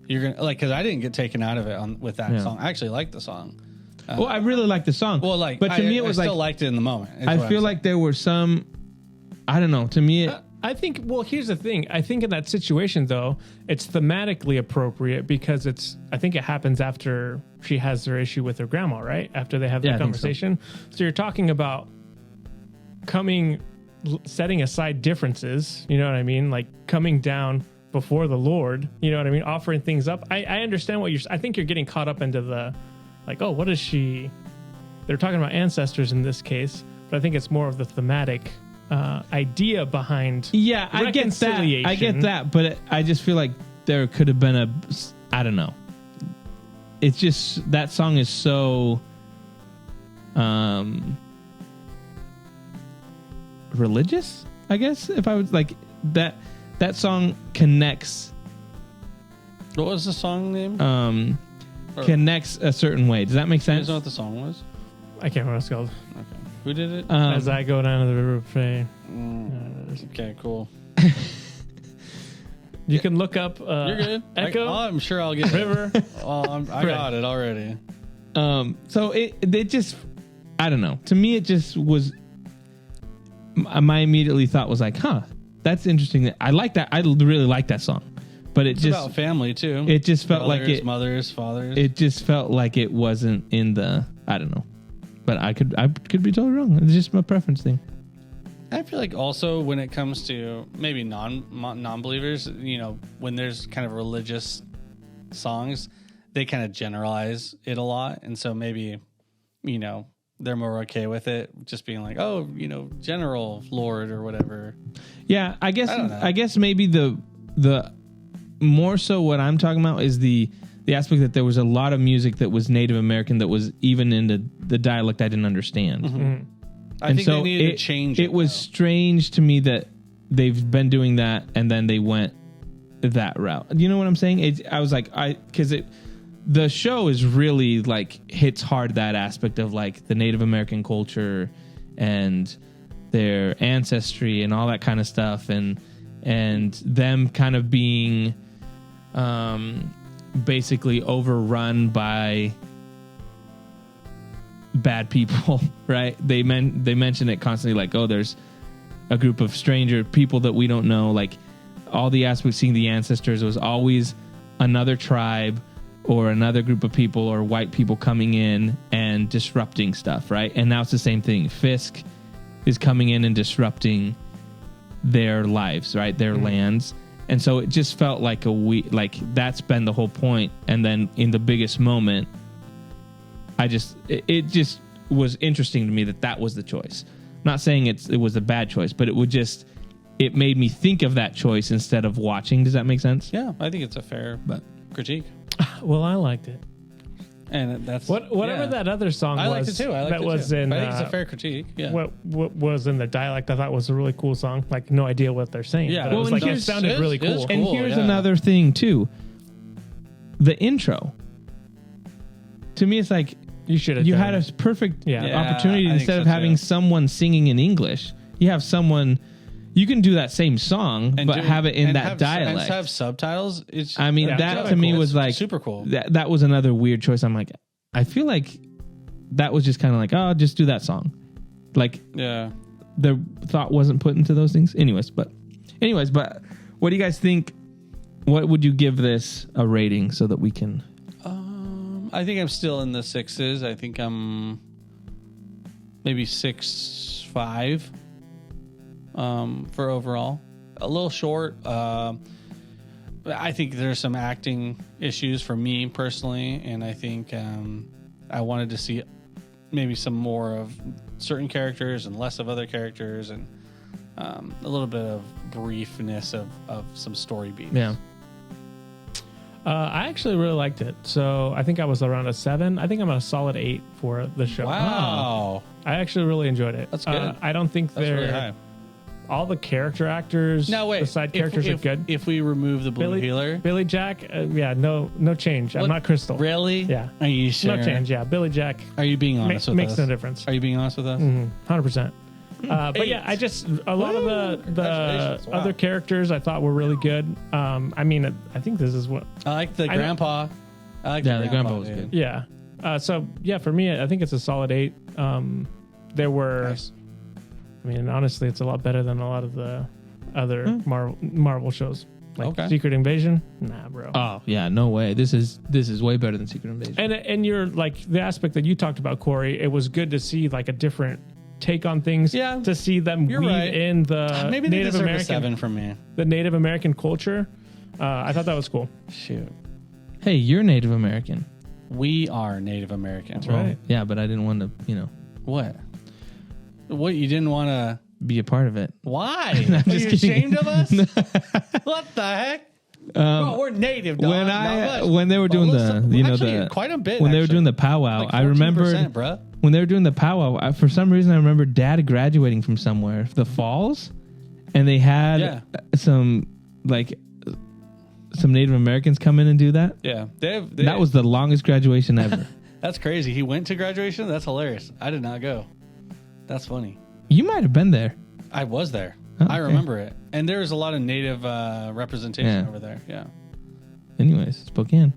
You're gonna like, because I didn't get taken out of it with that song. I actually liked the song. Well, I really liked the song. Well, like, but to me, it was I still liked it in the moment. I feel like there were some. I don't know. To me, I think. Well, here's the thing. I think in that situation, though, it's thematically appropriate because I think it happens after she has her issue with her grandma, right? After they have that conversation. So you're talking about setting aside differences. You know what I mean? Like coming down before the Lord. You know what I mean? Offering things up. I understand what I think you're getting caught up into the, like, what is she? They're talking about ancestors in this case, but I think it's more of the thematic idea behind I get that, but I just feel like there could have been I don't know. It's just that song is so religious, I guess, if I was like that song connects. What was the song name? Connects a certain way. Does that make sense? You know what the song was? I can't remember what it's called. Okay. Who did it? As I go down to the river of faith. Okay, cool. You can look up You're good. Echo. I'm sure I'll get River. I got it already. So it just, I don't know. To me, it just was, my immediately thought was like, that's interesting. I like that. I really like that song. But it's just about family too. It just felt like mothers, fathers. It just felt like it wasn't in the, I don't know. But I could be totally wrong. It's just my preference thing. I feel like also when it comes to maybe non-believers, when there's kind of religious songs, they kind of generalize it a lot, and so maybe, they're more okay with it just being like, general Lord or whatever. Yeah, I guess maybe the more so what I'm talking about is the aspect that there was a lot of music that was Native American that was even into the dialect I didn't understand. Mm-hmm. I think they needed to change it. It was strange to me that they've been doing that and then they went that route. You know what I'm saying? I was like, because the show is really like hits hard that aspect of like the Native American culture and their ancestry and all that kind of stuff. And and them kind of being basically overrun by bad people, right? They mention it constantly, like, oh, there's a group of stranger people that we don't know. Like, all the aspects, seeing the ancestors, was always another tribe or another group of people or white people coming in and disrupting stuff, right? And now it's the same thing. Fisk is coming in and disrupting their lives, right? Their lands. And so it just felt like like that's been the whole point. And then in the biggest moment, it just was interesting to me that was the choice. I'm not saying it was a bad choice, but it made me think of that choice instead of watching. Does that make sense? Yeah, I think it's a fair critique. Well, I liked it. And that's whatever that other song I was. liked it too. I liked that it was too. in. I think it's a fair critique. Yeah. What was in the dialect? I thought was a really cool song. Like, no idea what they're saying. Yeah. But it was like, it sounded really it is cool. And here's another thing too. The intro. To me, it's like you had a perfect opportunity. Instead of having someone singing in English, you have someone. You can do that same song, but have it in that dialect. And have subtitles. That to me was like super cool. That was another weird choice. I'm like, I feel like that was just kind of like, oh, just do that song. Like, the thought wasn't put into those things. Anyways, but what do you guys think? What would you give this a rating so that we can? I think I'm still in the 6s. I think I'm maybe 6.5 for overall. A little short. I think there's some acting issues for me personally, and I think I wanted to see maybe some more of certain characters and less of other characters, and a little bit of briefness of some story beats. Yeah. I actually really liked it. So I think I was around a 7. I think I'm a solid 8 for the show. Wow. I actually really enjoyed it. That's good. I don't think That's really high. All the character actors, the side characters are good. If we remove the blue healer, Billy Jack, no change. I'm not Crystal. Really? Yeah. Are you sure? No change. Yeah, Billy Jack. Are you being honest with us? Makes no difference. Are you being honest with us? 100%. But yeah, I just a lot of the other characters I thought were really good. I mean, I think this is what I like. The grandpa. I like the grandpa was good. Yeah. So yeah, for me, I think it's a solid 8. There were. Nice. I mean, honestly, it's a lot better than a lot of the other Marvel shows. Like Secret Invasion. Nah, bro. Oh yeah, no way. This is way better than Secret Invasion. And you're like the aspect that you talked about, Corey. It was good to see like a different take on things. Yeah, to see them weave in the maybe Native American 7 from me. The Native American culture. I thought that was cool. Shoot. Hey, you're Native American. We are Native Americans. That's right. Yeah, but I didn't want to. What? What, you didn't want to be a part of it? Why? Are you ashamed of us? What the heck? We're native, dog. When they were doing quite a bit. When they were doing the powwow, like I remember when they were doing the powwow. For some reason, I remember Dad graduating from somewhere, the Falls, and they had some Native Americans come in and do that. Yeah, that was the longest graduation ever. That's crazy. He went to graduation. That's hilarious. I did not go. That's funny. You might have been there. I was there. Okay. I remember it. And there was a lot of native representation over there. Yeah. Anyways, Spokane.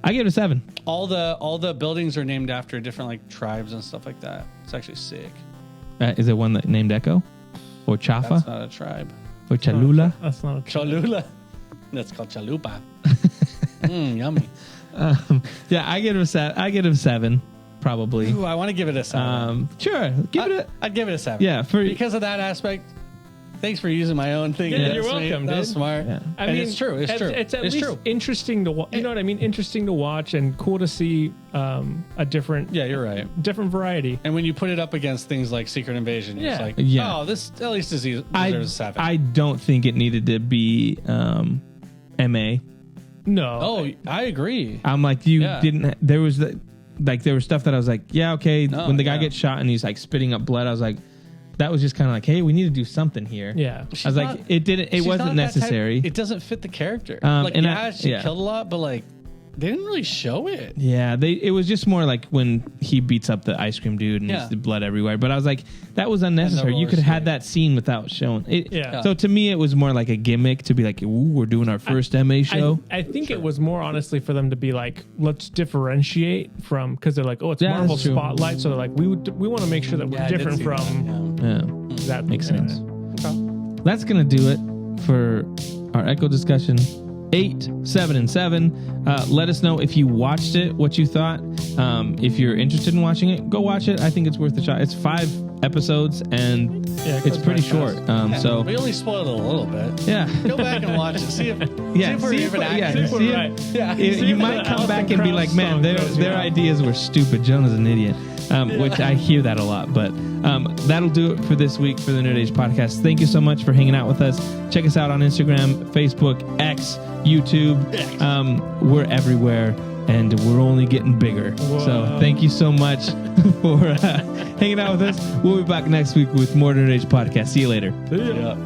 I give it a 7. All the buildings are named after different like tribes and stuff like that. It's actually sick. Is it one that named Echo? Or Chafa? That's not a tribe. Or Cholula? That's not a tribe. Cholula. That's called Chalupa. Yummy. Yeah, I give it a 7. Probably. Ooh, I want to give it a 7. Sure. I'd give it a 7. Yeah. Because of that aspect. Thanks for using my own thing. Yeah, you're welcome. That was smart. Yeah. I mean, it's true. It's true. It's at least interesting to watch. You know what I mean? Interesting to watch and cool to see a different. Yeah, you're right. Different variety. And when you put it up against things like Secret Invasion, you're just like, oh, this at least deserves a 7. I don't think it needed to be MA. No. Oh, I agree. I'm like, didn't. There was there was stuff that I was like, yeah, okay. When the guy gets shot and he's like spitting up blood, I was like, that was just kind of like, hey, we need to do something here. Yeah. I was like, it wasn't necessary. It doesn't fit the character. She killed a lot, but like, they didn't really show it. Yeah, it was just more like when he beats up the ice cream dude and there's the blood everywhere. But I was like, that was unnecessary. You could have had that scene without showing it. So to me, it was more like a gimmick to be like, ooh, we're doing our first MA show. I think it was more honestly for them to be like, let's differentiate from, because they're like, oh, it's Marvel Spotlight. So they're like, we want to make sure that we're different from. That makes sense. Okay. That's going to do it for our Echo discussion. 8, 7, and 7. Let us know if you watched it, what you thought. If you're interested in watching it, go watch it. I think it's worth a shot. It's 5 episodes and it's pretty short. So we only spoiled it a little bit. Yeah, go back and watch it. See if we're even accurate. You might come back and be like, man, their ideas were stupid. Jonah's an idiot. Which I hear that a lot. But that'll do it for this week for the Nerd Age Podcast. Thank you so much for hanging out with us. Check us out on Instagram, Facebook, X, YouTube. We're everywhere, and we're only getting bigger. Whoa. So thank you so much for hanging out with us. We'll be back next week with more Nerd Age Podcast. See you later. Yeah.